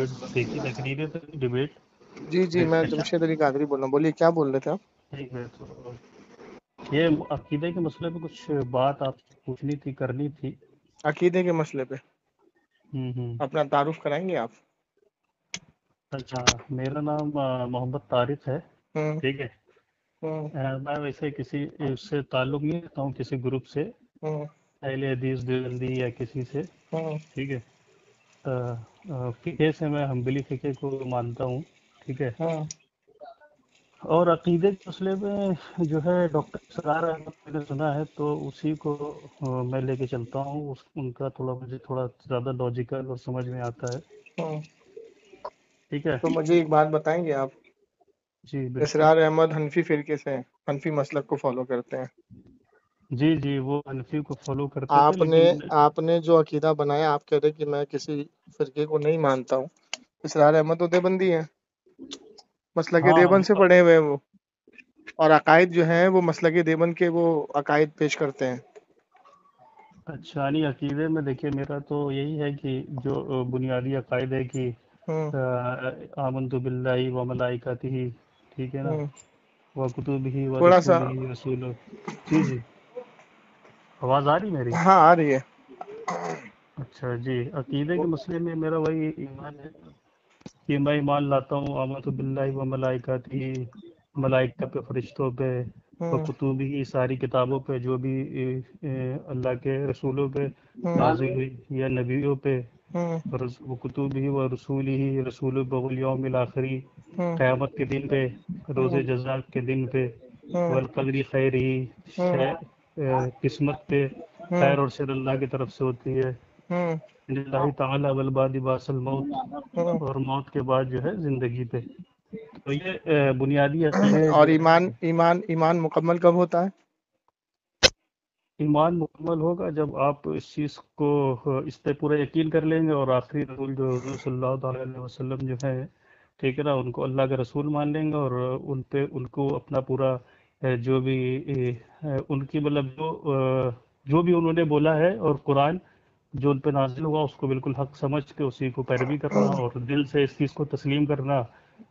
Debate دیکھی تقریریں تو debate جی میں جمشید علی قادری بول رہا ہوں. بولیے کیا بول رہے تھے آپ؟ ٹھیک ہے. تو یہ عقیدے کے مسئلے پہ کچھ بات آپ سے پوچھنی تھی، کرنی تھی. عقیدے کے مسئلے پہ ہوں. اپنا تعارف کرائیں گے آپ؟ اچھا، میرا نام محمد طارق ہے. ہوں ٹھیک ہے. ہوں میں ویسے کسی اس سے تعلق نہیں رکھتا ہوں، کسی گروپ سے، ہوں اہل حدیث دیوبندی یا کسی سے. ہوں ٹھیک ہے. فقہ سے میں حنبلی فقہ کو مانتا ہوں. ٹھیک ہے. ہوں اور عقیدے کے مسئلے میں جو ہے ڈاکٹر اسرار احمد میں نے سنا ہے تو اسی کو میں لے کے چلتا ہوں. ان کا مجھے تھوڑا زیادہ لاجیکل اور سمجھ میں آتا ہے. ہوں. ٹھیک ہے. تو مجھے ایک بات بتائیں گے آپ؟ جی بالکل. اسرار احمد حنفی فرقے سے ہیں، حنفی مسلک کو فالو کرتے ہیں. جی وہ حنفی کو فالو کرتے تھے، لیکن آپ نے جو عقیدہ بنایا، آپ کہہ رہے کہ میں کسی فرقے کو نہیں مانتا ہوں. اسرار احمد تو دیوبندی ہیں، مسلک ہاں دیوبند سے پڑھے ہوئے ہیں وہ، اور عقائد جو ہیں وہ مسلک دیوبند کے وہ عقائد پیش کرتے ہیں. اچھا نہیں، عقیدے میں دیکھیے میرا تو یہی ہے کہ جو بنیادی عقائد ہے کہ ہوں آمنت باللہ و ملائکتہ، ٹھیک ہے نا، ہوں. و کتبہ و تھوڑا سا رسولہ رسولہ. جی آواز آ رہی میری؟ ہاں آ رہی ہے. اچھا جی، عقیدے کے مسئلے میں میرا وہی ایمان ہے کہ میں ایمان لاتا ہوں آمنت باللہ و ملائکتہ، ملائکہ پہ، فرشتوں پہ، و ہوں کتبہ، ساری کتابوں پہ جو بھی اللہ کے رسولوں پہ ہوں نازل ہوئی، یا نبیوں پہ، ہوں و کتبہ و رسولہ رسول والیوم الآخری، ہوں قیامت کے دن پہ، روز ہوں جزا کے دن پہ، ہوں والقدر خیرہ، ہوں قسمت پہ، ہوں خیر اور شر اللہ کی طرف سے ہوتی ہے، ہوں اللہ تعالیٰ والبعد بعد الموت، ہوں. اور موت کے بعد جو ہے زندگی پہ. تو یہ بنیادی عقیدے اور جو ہے. ایمان مکمل کب ہوتا ہے؟ ایمان مکمل ہوگا جب آپ اس چیز کو، اس پہ پورا یقین کر لیں گے، اور آخری رسول جو حضور صلی اللہ تعالیٰ علیہ وسلم جو ہے، ٹھیک ہے نا، ان کو اللہ کے رسول مان لیں گے، اور ان کو اپنا پورا جو بھی ان کی مطلب جو بھی انہوں نے بولا ہے، اور قرآن جو ان پہ نازل ہوا اس کو بالکل حق سمجھ کے اسی کو پیروی کرنا، اور دل سے اس چیز کو تسلیم کرنا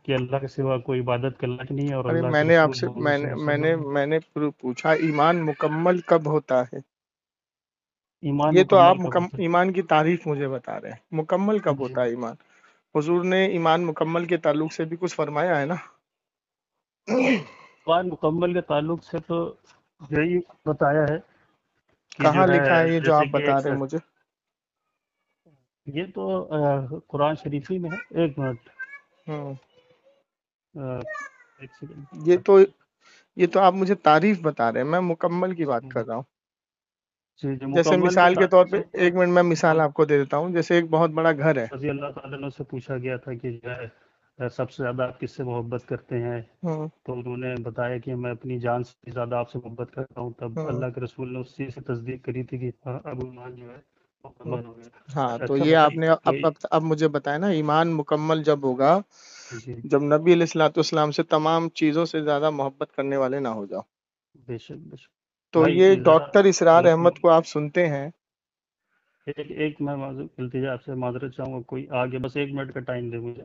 کہ اللہ کے سوا کوئی عبادت کا لائق نہیں ہے، اور ارے اللہ میں کے نے آپ رسول سے محمد صلی اللہ علیہ وسلم. میں نے پوچھا ایمان مکمل کب ہوتا ہے؟ ایمان یہ تو آپ مکمل کب ہوتا ایمان کی تعریف مجھے بتا رہے ہیں، مکمل ہے؟ کب جی، ہوتا ہے ایمان؟ حضور نے ایمان مکمل کے تعلق سے بھی کچھ فرمایا ہے نا؟ ایمان مکمل کے تعلق سے تو یہی بتایا ہے کہ کہاں جو ہے لکھا ہے یہ جو آپ جیسے کہ بتا رہے ہیں مجھے؟ یہ تو قرآن شریفی میں ہے. ایک منٹ، ہوں. ایک سیکنڈ. یہ تو آپ مجھے تعریف بتا رہے ہیں، میں مکمل کی بات کر رہا ہوں. جی جیسے مکمل کے مثال کے طور تعلق پہ سے تو ایک منٹ میں مثال آپ کو دے دیتا ہوں. جیسے ایک بہت بڑا گھر ہے. رضی اللہ تعالیٰ عنہ سے پوچھا گیا تھا کہ جو ہے سب سے زیادہ آپ کس سے محبت کرتے ہیں، ہوں تو انہوں نے بتایا کہ میں اپنی جان سے زیادہ آپ سے محبت کرتا ہوں. تب ہوں اللہ کے رسول نے اس چیز سے تصدیق کری تھی کہ ابو ایمان جو ہے ہوں. مکمل ہو گیا. ہاں تو اچھا یہ آپ نے بتائیے. اب مجھے بتایا نا، ایمان مکمل جب ہوگا جی جب نبی علیہ الصلوۃ والسلام سے تمام چیزوں سے زیادہ محبت کرنے والے نہ ہو جاؤ. بے شک بے شک. تو یہ بھائی ذرا ڈاکٹر اسرار احمد کو آپ سنتے ہیں؟ ایک میں التجا آپ سے معذرت چاہوں گا، کوئی آگے بس 1 منٹ کا ٹائم دے مجھے،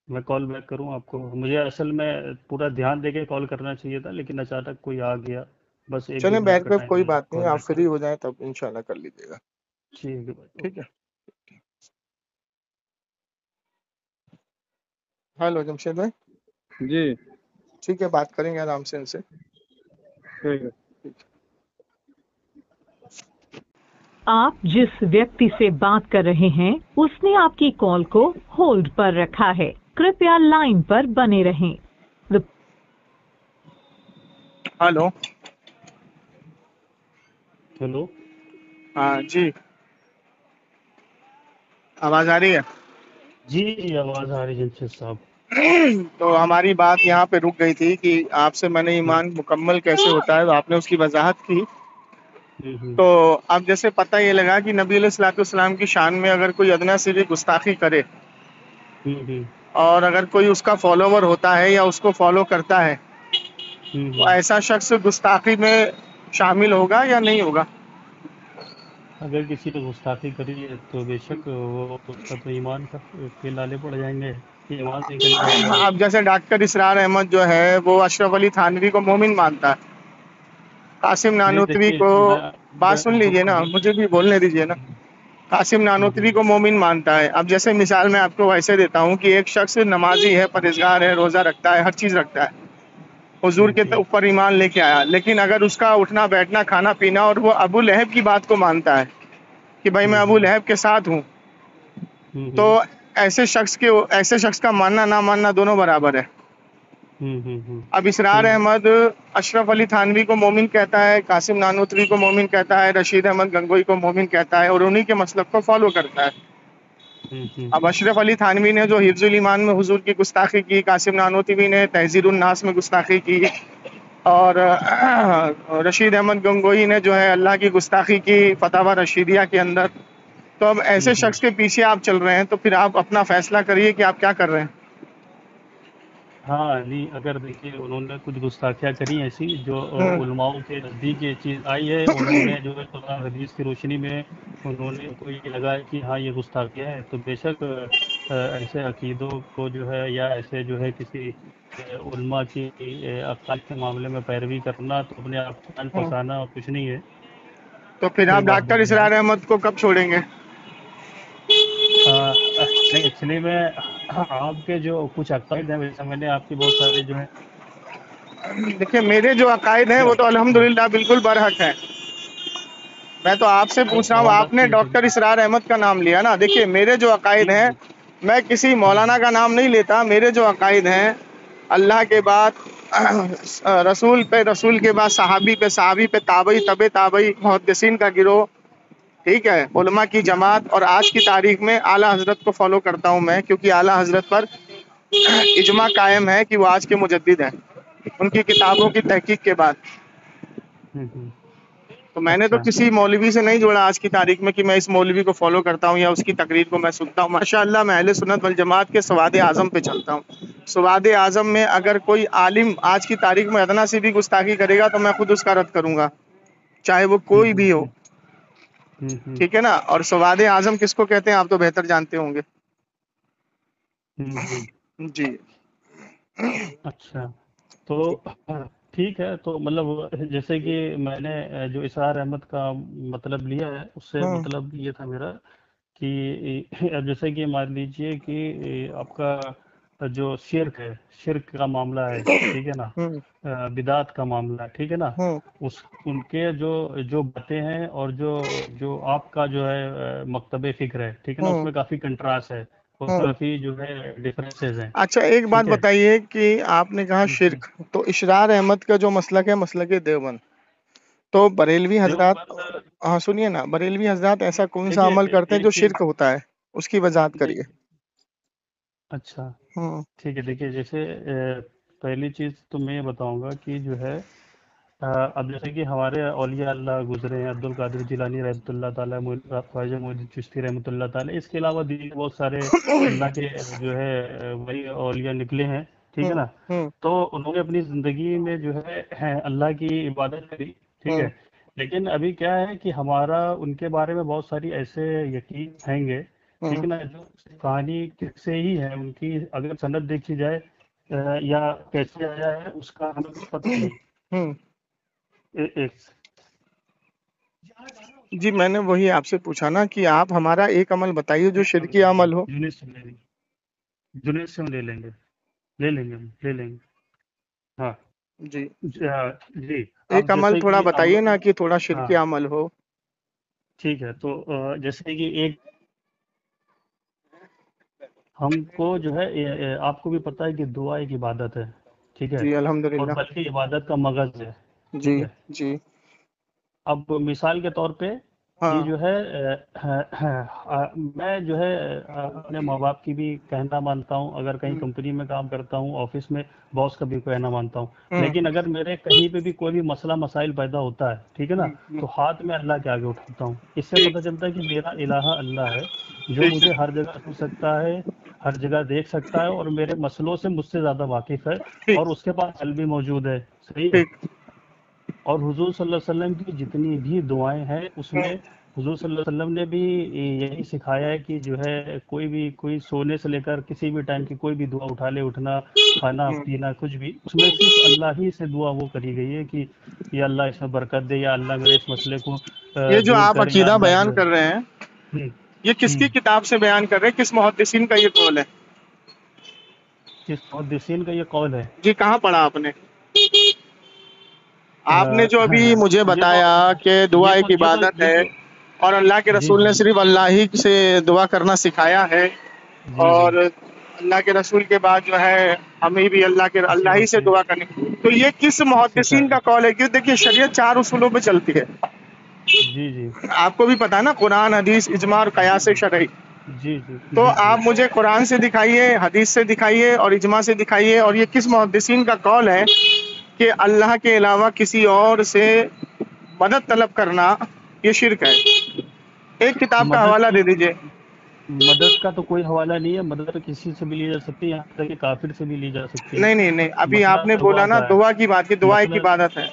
میں کال بیک کروں آپ کو. مجھے اصل میں پورا دھیان دے کے کال کرنا چاہیے تھا، لیکن اچانک کوئی آ گیا. بس 1-2 چلیں منٹ بیک کا پہ ٹائم کوئی دیں، بات نہیں، کال آپ بیک کریں. فری ہو جائیں تب انشاءاللہ کر لیجیے گا. ٹھیک ہے بھائی، ٹھیک اوکے. ہے. ہیلو جمشید بھائی. جی ٹھیک ہے، بات کریں گے آرام سے ان سے. ٹھیک ہے. آپ جس ویکتی سے بات کر رہے ہیں اس نے آپ کی کال کو ہولڈ پر رکھا ہے، کرپیا لائن پر بنے رہیں. ہلو. ہیلو. ہاں جی، آواز آ رہی ہے؟ جی آواز آ رہی ہے جمشید صاحب. تو ہماری بات یہاں پہ رک گئی تھی کہ آپ سے میں نے ایمان مکمل کیسے ہوتا ہے، تو آپ نے اس کی وضاحت کی. تو اب جیسے پتہ یہ لگا کہ نبی علیہ الصلوۃ والسلام کی شان میں اگر کوئی ادنا سے بھی گستاخی کرے، اور اگر کوئی اس کا فالوور ہوتا ہے یا اس کو فالو کرتا ہے، تو ایسا شخص گستاخی میں شامل ہوگا یا نہیں ہوگا؟ اگر کسی نے گستاخی کری ہے تو بے شک وہ تو اس کا تو ایمان کے لالے پڑ جائیں گے کہ ایمان سے نکل جائے گا وہ۔ اب جیسے ڈاکٹر اسرار احمد جو ہے وہ اشرف علی تھانوی کو مومن مانتا ہے، قاسم نہیں نانوتوی دیکھیے کو، بات میں سن لیجئے نا، مجھے بھی بولنے دیجئے نا، قاسم نانوتوی کو مومن مانتا ہے۔ اب جیسے مثال میں آپ کو ویسے دیتا ہوں کہ ایک شخص نمازی ہے، پرہیزگار ہے، روزہ رکھتا ہے، ہر چیز رکھتا ہے، حضور کے جی اوپر ایمان لے کے آیا، لیکن اگر اس کا اٹھنا بیٹھنا کھانا پینا اور وہ ابو لہب کی بات کو مانتا ہے کہ بھائی میں ابو لہب کے ساتھ ہوں، تو ایسے شخص کا ماننا نہ ماننا دونوں برابر ہے۔ اب اسرار صحیح ہے۔ احمد اشرف علی تھانوی کو مومن کہتا ہے، قاسم نانوتوی کو مومن کہتا ہے، رشید احمد گنگوئی کو مومن کہتا ہے، اور انہی کے مسلک کو فالو کرتا ہے۔ اب اشرف علی تھانوی نے جو حفظ الایمان میں حضور کی گستاخی کی، قاسم نانوتوی نے تحذیر الناس میں گستاخی کی، اور رشید احمد گنگوئی نے جو ہے اللہ کی گستاخی کی فتاوی رشیدیہ کے اندر۔ تو اب ایسے شخص کے پیچھے آپ چل رہے ہیں تو پھر آپ اپنا فیصلہ کریے کہ آپ کیا کر رہے ہیں۔ ہاں نہیں، اگر دیکھیے انہوں نے کچھ گستاخیاں کری ایسی جو علماء کے نزدیک یہ چیز آئی ہے، انہوں نے جو ہے قرآن حدیث کی روشنی میں انہوں نے ان کو یہ لگا ہے کہ ہاں یہ گستاخیاں ہے، تو بے شک ایسے عقیدوں کو جو ہے یا ایسے جو ہے کسی علماء کی عقائد کے معاملے میں پیروی کرنا تو اپنے آپ کو پھنسانا اور کچھ نہیں ہے، تو پھر کوئی آپ بات ڈاکٹر نہیں ہے۔ اسرار احمد کو کب چھوڑیں گے؟ نہیں ایکچولی میں آپ کے جو کچھ عقائد ہیں، ویسے میں نے آپ کی بہت سارے جو ہیں دیکھیں میرے جو عقائد ہیں وہ تو الحمدللہ بالکل برحق ہیں۔ میں تو آپ سے پوچھ رہا ہوں، وہ آپ بات نے ٹھیک ہے۔ ڈاکٹر اسرار احمد کا نام لیا نا، دیکھیے میرے جو عقائد ہیں، میں کسی مولانا کا نام نہیں لیتا، میرے جو عقائد ہیں اللہ کے بعد رسول پہ، رسول کے بعد صحابی پہ، صحابی پہ تابعی، طب تابعی، محدثین کا گروہ، ٹھیک ہے، علماء کی جماعت، اور آج کی تاریخ میں اعلیٰ حضرت کو فالو کرتا ہوں میں، کیونکہ اعلیٰ حضرت پر اجماع قائم ہے کہ وہ آج کے مجدد ہیں ان کی کتابوں کی تحقیق کے بعد۔ تو میں نے تو اچھا کسی مولوی سے نہیں جوڑا آج کی تاریخ میں کہ میں اس مولوی کو فالو کرتا ہوں یا اس کی تقریر کو میں سنتا ہوں۔ ماشاءاللہ میں اہل سنت والجماعت کے سواد اعظم پہ چلتا ہوں۔ سواد اعظم میں اگر کوئی عالم آج کی تاریخ میں ادنا سی بھی گستاخی کرے گا تو میں خود اس کا رد کروں گا، چاہے وہ کوئی بھی ہو، ٹھیک ہے نا۔ اور سواد اعظم کس کو کہتے ہیں آپ تو بہتر جانتے ہوں گے۔ جی اچھا، تو ٹھیک ہے، تو مطلب جیسے کہ میں نے جو اسرار احمد کا مطلب لیا ہے اس سے مطلب یہ تھا میرا کہ اب جیسے کہ مان لیجئے کہ آپ کا جو شرک کا معاملہ ہے، ٹھیک ہے نا، بدعت کا معاملہ ہے، ٹھیک ہے نا، ان کے جو باتیں ہیں اور جو آپ کا جو ہے مکتب فکر ہے، ٹھیک ہے نا، اس میں کافی کنٹراسٹ ہے اور کافی جو ہے ڈفرینسز ہیں، اچھا ایک بات ٹھیک ہے۔ بتائیے کہ آپ نے کہا شرک، تو اشرار احمد کا جو مسلک ہے مسلک دیوبند، تو بریلوی حضرات، دیوبند ہاں سنیے نا، بریلوی حضرات ایسا کون سا دیکھیے عمل کرتے ہیں جو ایک چیز شرک ہوتا ہے، اس کی وضاحت کریے۔ اچھا ٹھیک ہے، دیکھیے جیسے پہلی چیز تو میں یہ بتاؤں گا کہ جو ہے اب جیسے کہ ہمارے اولیاء اللہ گزرے ہیں، عبد القادر جیلانی رحمۃ اللہ تعالیٰ، خواجہ معین الدین چشتی رحمۃ اللہ تعالیٰ، اس کے علاوہ دیگر بہت سارے اللہ کے جو ہے وہی اولیاء نکلے ہیں، ٹھیک ہے نا، تو انہوں نے اپنی زندگی میں جو ہے اللہ کی عبادت کری، ٹھیک ہے، لیکن ابھی کیا ہے کہ ہمارا ان کے بارے میں بہت ساری ایسے یقین ہیں گے، ٹھیک ہے نا، جو کہانی سے ہی ہے، ان کی اگر سند دیکھی جائے یا کیسے آیا ہے اس کا ہمیں کچھ پتہ نہیں۔ ایک جی میں نے وہی آپ سے پوچھا نا کہ آپ ہمارا ایک عمل بتائیے جو شرکی عمل ہو۔ جنید سے ہم لے لیں گے ہاں جی جی۔ ایک اب عمل جیسے تھوڑا کہ بتائیے نا کہ تھوڑا ہاں شرکی عمل ہو۔ ٹھیک ہے، تو جیسے کہ ایک ہم کو جو ہے آپ کو بھی پتہ ہے کہ دعا ایک عبادت ہے، ٹھیک ہے، جی اور الحمدللہ۔ بلکہ عبادت کا مغز ہے، جی ٹھیک ہے۔ جی اب مثال کے طور پہ ہاں کہ جو ہے میں جو ہے اپنے ماں باپ کی بھی کہنا مانتا ہوں، اگر کہیں کمپنی میں کام کرتا ہوں، آفس میں باس کا بھی کہنا مانتا ہوں، لیکن اگر میرے کہیں پہ بھی کوئی بھی مسئلہ مسائل پیدا ہوتا ہے، ٹھیک ہے نا، تو ہاتھ میں اللہ کے آگے اٹھاتا ہوں۔ اس سے ٹھیک پتہ چلتا ہے کہ میرا الہ اللہ ہے جو ٹھیک مجھے ہر جگہ سن سکتا ہے، ہر جگہ دیکھ سکتا ہے، اور میرے مسئلوں سے مجھ سے زیادہ واقف ہے، ٹھیک اور اس کے پاس حل بھی موجود ہے، صحیح ہے۔ ٹھیک اور حضور صلی اللہ علیہ وسلم کی جتنی بھی دعائیں ہیں اس میں حضور صلی اللہ علیہ وسلم نے بھی یہی سکھایا ہے کہ جو ہے کوئی سونے سے لے کر کسی بھی ٹائم کی کوئی بھی دعا اٹھا لے، اٹھنا، کھانا پینا کچھ بھی، اس میں صرف اللہ ہی سے دعا وہ کری گئی ہے کہ یا اللہ اس میں برکت دے، یا اللہ میرے اس مسئلے کو یہ جو دور آپ کر، یا عقیدہ اللہ بیان جو کر رہے ہیں ہے یہ کس کی کتاب سے بیان کر رہے ہیں؟ کس محدثین کا یہ قول ہے؟ جس محدثین کا یہ قول ہے، جی کہاں پڑھا آپ نے؟ آپ نے جو ابھی مجھے یہ تو بتایا کہ دعا یہ ایک تو یہ تو عبادت یہ ہے تو اور اللہ کے جی رسول جی نے صرف اللہ ہی سے دعا کرنا سکھایا ہے، جی جی اور اللہ کے رسول کے بعد جو ہے ہمیں بھی کسی اللہ اور ہی سے سے دعا کرنی، تو یہ کس محدثین سکھایا، کا قول ہے؟ کیوں دیکھیے شریعت 4 اصولوں پہ چلتی ہے، جی جی آپ کو بھی پتا ہے نا، قرآن، حدیث، اجماع اور جی قیاس جی شرعی۔ جی جی تو جی جی آپ مجھے قرآن سے دکھائیے، حدیث سے دکھائیے اور اجماع سے دکھائیے، اور یہ کس محدثین کا قول ہے کہ اللہ کے علاوہ کسی اور سے مدد طلب کرنا یہ شرک ہے؟ ایک کتاب کا مدد حوالہ دے دیجئے۔ مدد کا تو کوئی حوالہ نہیں ہے، مدد تو کسی سے بھی لی جا سکتی ہے، یہاں تک کہ کافر سے بھی لی جا سکتی ہے، نہیں نہیں نہیں، ابھی مسئلہ آپ نے بولا دعا نا کا ہے، دعا کی بات کی، دعا ایک مسئلہ عبادت ہے،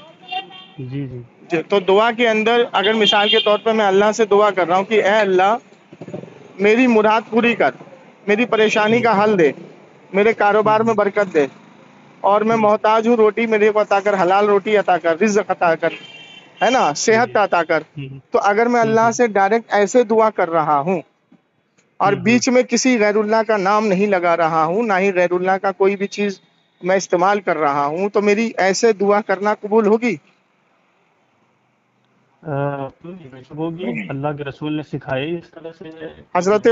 جی جی تو دعا کے اندر اگر مثال کے طور پر میں اللہ سے دعا کر رہا ہوں کہ اے اللہ میری مراد پوری کر، میری پریشانی کا حل دے، میرے کاروبار میں برکت دے، اور میں محتاج ہوں، روٹی میرے کو عطا کر، حلال روٹی عطا کر، رزق عطا کر، ہے نا، صحت عطا کر، تو اگر میں اللہ سے ڈائریکٹ ایسے دعا کر رہا ہوں اور بیچ میں کسی غیر اللہ کا نام نہیں لگا رہا ہوں، نہ ہی غیر اللہ کا کوئی بھی چیز میں استعمال کر رہا ہوں، تو میری ایسے دعا کرنا قبول ہوگی؟ ہوگی، اللہ کے رسول نے سکھائی اس طرح سے کہ جو حضرت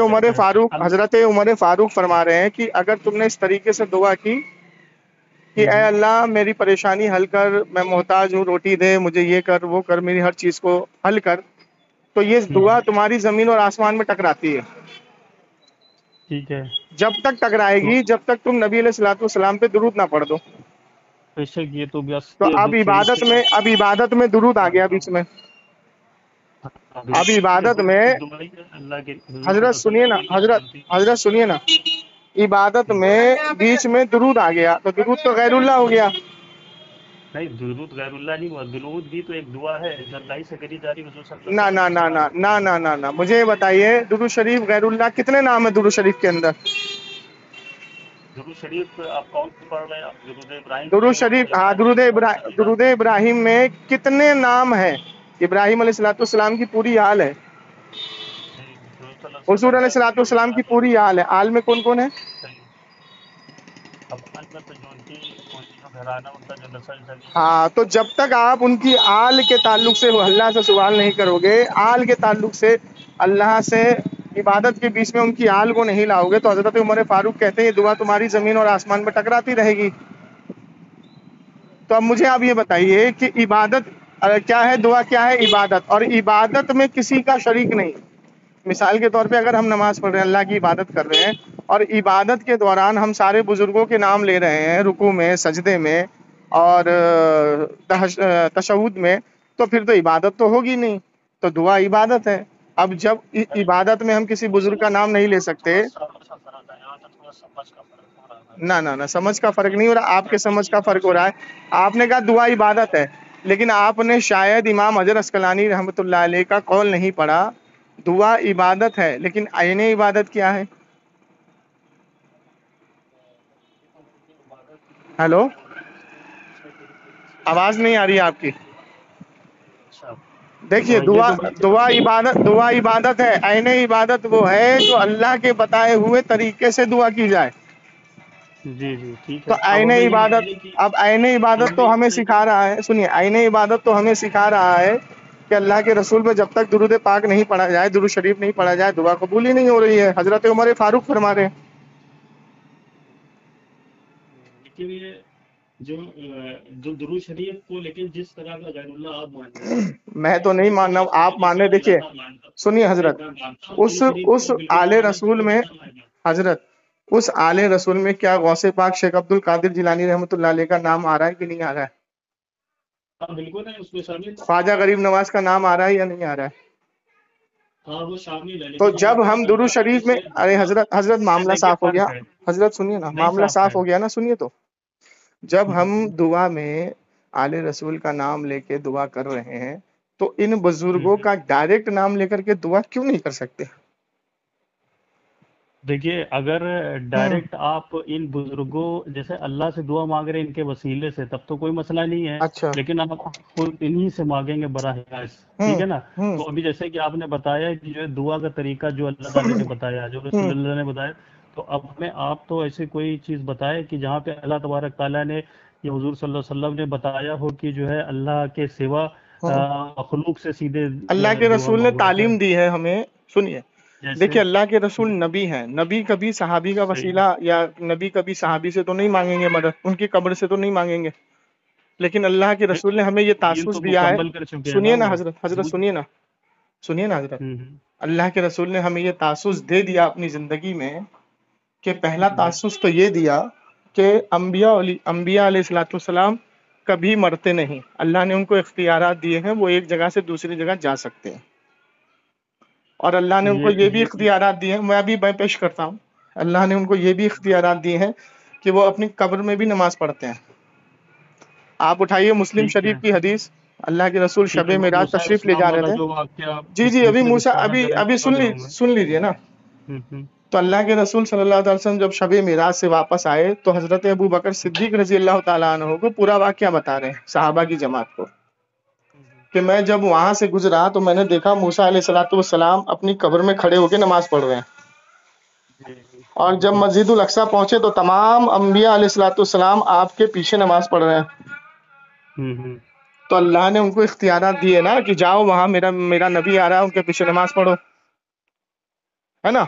ہے عمر فاروق فرما رہے ہیں کہ اگر تم نے اس طریقے سے دعا کی کہ اے اللہ میری پریشانی حل کر، میں محتاج ہوں، روٹی دے، مجھے یہ کر وہ کر، میری ہر چیز کو حل کر، تو یہ دعا تمہاری زمین اور آسمان میں ٹکراتی ہے، ٹھیک ہے، جب تک ٹکرائے تو گی جب تک تم نبی علیہ الصلوۃ والسلام پہ درود نہ پڑھ دو۔ بے شک یہ تو بس تو اب حدیث شریف سے عبادت میں درود آ گیا بیچ میں، اب عبادت میں، دعائی اللہ کے حضور صلی حضرت اللہ سنیے علیہ نا، وسلم کی بنتی تھی۔ حضرت سنیے نا، عبادت میں بیچ میں درود آ گیا تو درود تو غیر اللہ ہو گیا۔ نہیں، درود غیر اللہ نہیں ہوا، درود بھی تو ایک دعا ہے جو اللہ ہی سے کری جا رہی ہے، حضور صلی اللہ نہ علیہ وسلم نہ کی نہ زبان نہ سے۔ نہ نہ نہ نہ مجھے یہ بتائیے، درود شریف غیر اللہ کتنے نام ہے درود شریف کے اندر؟ درود شریف آپ کون سے پڑھ رہے ہیں؟ آپ درود ابراہیم پڑھ درود رہے ہیں، شریف، درود ہاں، ابراہیم میں کون سا اللہ؟ درود ابراہیم میں کتنے نام ہیں؟ ابراہیم علیہ الصلوۃ والسلام کی پوری آل ہے، جی، حضور صلی اللہ علیہ حضور وسلم علیہ کا بھی الصلوۃ پوری والسلام کی حال ہے، پوری آل ہے، آل میں کون کون ہے؟ صحیح۔ اب آج میں تو جو ان کی جو گھرانہ ان کا جو نسل چلی ہے، ہاں، تو جب تک آپ ان کی آل کے تعلق سے اللہ سے سوال نہیں کرو گے، آل کے تعلق سے اللہ سے عبادت کے بیچ میں ان کی آل کو نہیں لاؤ گے، تو حضرت عمر فاروق کہتے ہیں یہ دعا تمہاری زمین اور آسمان میں ٹکراتی رہے گی۔ تو اب مجھے آپ یہ بتائیے کہ عبادت کیا ہے، دعا کیا ہے؟ عبادت، اور عبادت میں کسی کا شریک نہیں۔ مثال کے طور پہ اگر ہم نماز پڑھ رہے ہیں، اللہ کی عبادت کر رہے ہیں، اور عبادت کے دوران ہم سارے بزرگوں کے نام لے رہے ہیں رکوع میں، سجدے میں اور تشہد میں، تو پھر تو عبادت تو ہوگی نہیں، تو دعا عبادت ہے۔ اب جب عبادت میں ہم کسی بزرگ کا نام نہیں لے سکتے، تھوڑا سا فرق ہے، یہاں تو تھوڑا سمجھ کا فرق ہو رہا ہے، نہ سمجھ کا فرق نہیں ہو رہا، آپ کے سمجھ کا فرق ہو رہا ہے۔ آپ نے کہا دعا عبادت ہے، لیکن آپ نے شاید امام حجر عسقلانی رحمۃ اللہ علیہ کا قول نہیں پڑھا، دعا عبادت ہے لیکن عین عبادت کیا ہے؟ ہیلو، آواز نہیں آ رہی ہے آپ کی۔ اچھا، دیکھیے یہ تو بات دعا عبادت ہے، عین عبادت وہ ہے جو اللہ کے بتائے ہوئے طریقے سے دعا کی جائے۔ جی جی ٹھیک تو ہے، اب عین ہمیں یہ عبادت، بتائیے کہ اب عین عبادت تو ہمیں سکھا رہا ہے، سنیے، عین عبادت تو ہمیں سکھا رہا ہے کہ اللہ کے رسول پہ جب تک درود پاک نہیں پڑھا جائے، درود شریف نہیں پڑھا جائے، دعا قبول ہی نہیں ہو رہی ہے۔ حضرت عمر فاروق فرما رہے ہیں۔ لیکن یہ جو درود شریف کو لیکن جس طرح کا غیر اللہ آپ مان رہے ہیں، میں تو نہیں مان رہا ہوں، آپ مان رہے، دیکھیے سنیے حضرت، میں مانتا ہوں درود شریف اس کو بالکل آل ماننا رسول چاہیے میں، نہ ماننا۔ حضرت اس آل رسول میں کیا غوث پاک شیخ عبد القادر جیلانی رحمۃ اللہ علیہ کا نام آ رہا ہے کہ نہیں آ رہا ہے؟ ہاں بالکل ہے، اس میں شامل ہے، خواجہ غریب نواز کا نام آ رہا ہے یا نہیں آ رہا ہے؟ ہاں وہ شامل ہے، تو لیکن یہاں جب پہ ہم اللہ درود تعالیٰ شریف میں، سے ارے دعا حضرت معاملہ دیکھیے صاف ہو گیا، فرق ہے، حضرت سنیے نا، نہیں معاملہ صاف ہے۔ صاف ہو گیا نا، سنیے تو، جب ہم دعا میں آل رسول کا نام لے کے دعا کر رہے ہیں تو ان بزرگوں کا ڈائریکٹ نام لے کر کے دعا کیوں نہیں کر سکتے؟ دیکھیے اگر ڈائریکٹ آپ ان بزرگوں جیسے اللہ سے دعا مانگ رہے ہیں ان کے وسیلے سے تب تو کوئی مسئلہ نہیں ہے، اچھا لیکن آپ خود انہی سے مانگیں گے براہ راست، ٹھیک ہے نا؟ تو ابھی جیسے کہ آپ نے بتایا کہ جو ہے دعا کا طریقہ جو اللہ تعالیٰ نے بتایا، جو رسول اللہ نے بتایا، تو اب ہمیں آپ تو ایسی کوئی چیز بتائے کہ جہاں پہ اللہ تبارک تعالیٰ نے یا حضور صلی اللہ علیہ وسلم نے بتایا ہو کہ جو ہے اللہ کے سوا مخلوق سے سیدھے اللہ کے دعا رسول نے مانگو، تعلیم دی ہے ہمیں، سنیے، جیسے دیکھیے اللہ کے رسول نبی ہیں، نبی کبھی صحابی کا صحیح وسیلہ یا نبی کبھی صحابی سے تو نہیں مانگیں گے مدد، ان کی قبر سے تو نہیں مانگیں گے، لیکن اللہ کے رسول نے ہمیں یہ دین تو تاسس دیا ہے. مکمل کر چکے ہیں نا سنیے نا وہ حضرت سنیے نا، سنیے نا حضرت، ہوں اللہ کے رسول نے ہمیں یہ تاسس دے دیا اپنی زندگی میں کہ پہلا تاسس تو یہ دیا کہ انبیاء علیہ الصلوۃ والسلام کبھی مرتے نہیں، اللہ نے ان کو اختیارات دیے ہیں، وہ ایک جگہ سے دوسری جگہ جا سکتے ہیں، اور اللہ نے ان کو یہ بھی اختیارات دیے ہیں، میں پیش کرتا ہوں، اللہ نے ان کو یہ بھی اختیارات دیے ہیں کہ وہ اپنی قبر میں بھی نماز پڑھتے ہیں. آپ اٹھائیے مسلم ٹھیک ہے شریف کی حدیث، اللہ کے رسول ٹھیک شب ہے، وہ معراج موسیٰ علیہ تشریف لے السلام جا رہے والا تھے. جو واقعہ جی ابھی مسلم موسیٰ اسٹار ہے جو ابھی پڑھ رہا ہوں میں. سن لیجئے نا. ہوں تو اللہ کے رسول صلی اللہ علیہ وسلم جب شب معراج سے واپس آئے تو حضرت ابو بکر صدیق رضی اللہ تعالیٰ عنہ کو پورا واقعہ بتا رہے ہیں، صحابہ کی جماعت کو، کہ میں جب وہاں سے گزرا تو میں نے دیکھا موسیٰ علیہ الصلوۃ والسلام اپنی قبر میں کھڑے ہو کے نماز پڑھ رہے ہیں، اور جب مسجد الاقصیٰ پہنچے تو تمام انبیاء علیہ الصلوۃ والسلام آپ کے پیچھے نماز پڑھ رہے ہیں. تو اللہ نے ان کو اختیارات دیے نا کہ جاؤ وہاں میرا نبی آ رہا ہے، ان کے پیچھے نماز پڑھو، ہے نا.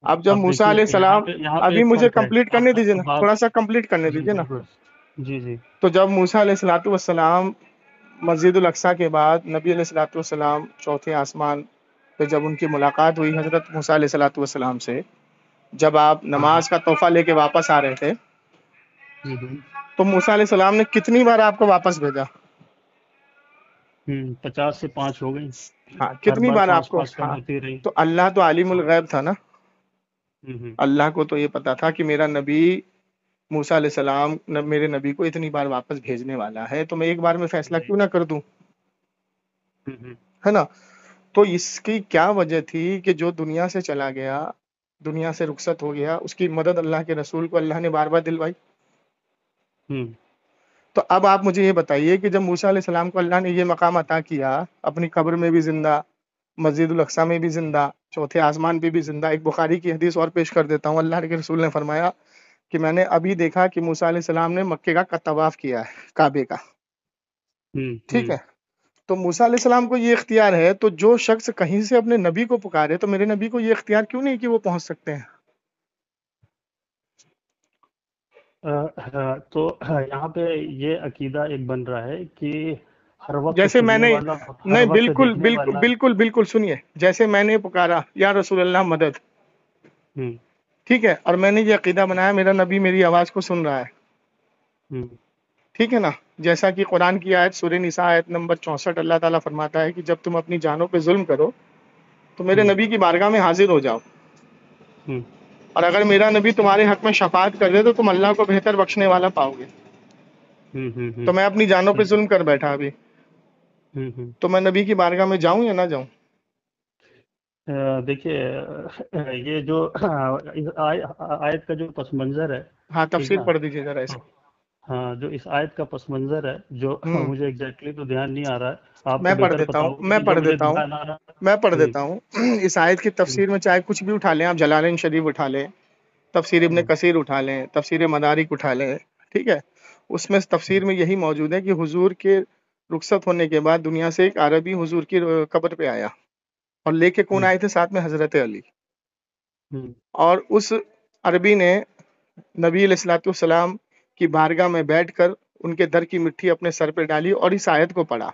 اب جب اب موسیٰ دیکھیے علیہ یہاں السلام، پہ ابھی ایک مجھے فرق ہے، کمپلیٹ کرنے آپ دیجیے نا، بات تھوڑا سا کمپلیٹ کرنے جی دیجیے نا. بالکل جی تو جب موسیٰ علیہ الصلوۃ والسلام مسجد الاقصیٰ کے بعد نبی علیہ الصلوۃ والسلام چوتھے آسمان پہ جب ان کی ملاقات ہوئی حضرت موسیٰ علیہ الصلوۃ والسلام سے، جب آپ نماز کا تحفہ لے کے واپس آ رہے تھے تو موسیٰ علیہ السلام نے کتنی بار آپ کو واپس بھیجا؟ 50 سے 5 ہو گئی، ہاں، ہر کتنی بار بار آپ 5 کو؟ 5 کم ہاں، ہوتی رہی. تو اللہ تو عالم الغیب تھا نا، ہوں اللہ کو تو یہ پتا تھا کہ میرا نبی موسیٰ علیہ السلام میرے نبی کو اتنی بار واپس بھیجنے والا ہے، تو میں ایک بار میں فیصلہ کیوں نہ کر دوں، ہے نا. تو اس کی کیا وجہ تھی کہ جو دنیا سے چلا گیا، دنیا سے رخصت ہو گیا، اس کی مدد اللہ کے رسول کو اللہ نے بار بار دلوائی. تو اب آپ مجھے یہ بتائیے کہ جب موسیٰ علیہ السلام کو اللہ نے یہ مقام عطا کیا، اپنی قبر میں بھی زندہ، مسجد الاقصیٰ میں بھی زندہ، چوتھے آسمان پہ بھی زندہ. ایک بخاری کی حدیث اور پیش کر دیتا ہوں، اللہ کے رسول نے فرمایا کہ میں نے ابھی دیکھا کہ موسیٰ علیہ السلام نے مکے کا طواف کیا ہے، کعبے کا، ٹھیک ہے. تو موسیٰ علیہ السلام کو یہ اختیار ہے، تو جو شخص کہیں سے اپنے نبی کو پکارے تو میرے نبی کو یہ اختیار کیوں نہیں کہ وہ پہنچ سکتے ہیں؟ تو یہاں پہ یہ عقیدہ ایک بن رہا ہے کہ ہر وقت جیسے میں سننے نے، والا، ہر نہیں، وقت بالکل دیکھنے بالکل والا. بالکل بالکل سنیے، جیسے میں نے پکارا یا رسول اللہ مدد، ٹھیک ہے، اور میں نے یہ عقیدہ بنایا میرا نبی میری آواز کو سن رہا ہے، ٹھیک ہے نا. جیسا کہ قرآن کی آیت سورہ نساء آیت نمبر 64 اللہ تعالیٰ فرماتا ہے کہ جب تم اپنی جانوں پہ ظلم کرو تو میرے نبی کی بارگاہ میں حاضر ہو جاؤ، اور اگر میرا نبی تمہارے حق میں شفاعت کر دے تو تم اللہ کو بہتر بخشنے والا پاؤ گے. تو میں اپنی جانوں پہ ظلم کر بیٹھا ابھی، تو میں نبی کی بارگاہ میں جاؤں یا نہ جاؤں؟ دیکھیے یہ جو آیت کا جو پس منظر ہے، ہاں، ٹھیک تفسیر نا، پڑھ دیجیے ذرا اس کی. ہاں جو اس آیت کا پس منظر ہے، جو مجھے ایگزیکٹلی تو دھیان نہیں آ رہا ہے، آپ میں تو پڑھ بہتر دیتا پتا ہوں ہوگا، میں لیکن جو پڑھ مجھے دیتا ہوں دھیان آ رہا ہے. میں پڑھ دیتا ہوں. اس آیت کی تفسیر میں چاہے کچھ بھی اٹھا لیں آپ، جلالین شریف اٹھا لیں، تفسیر ابن کثیر اٹھا لیں، تفسیر مدارک اٹھا لیں، ٹھیک ہے، اس میں تفسیر میں یہی موجود ہے کہ حضور کے رخصت ہونے کے بعد دنیا سے ایک عربی حضور کی قبر پہ آیا، اور لے کے کون آئے تھے ساتھ میں؟ حضرت علی. اور اس عربی نے نبی علیہ الصلوۃ والسلام کی بارگاہ میں بیٹھ کر ان کے در کی مٹھی اپنے سر پہ ڈالی اور اس آیت کو پڑھا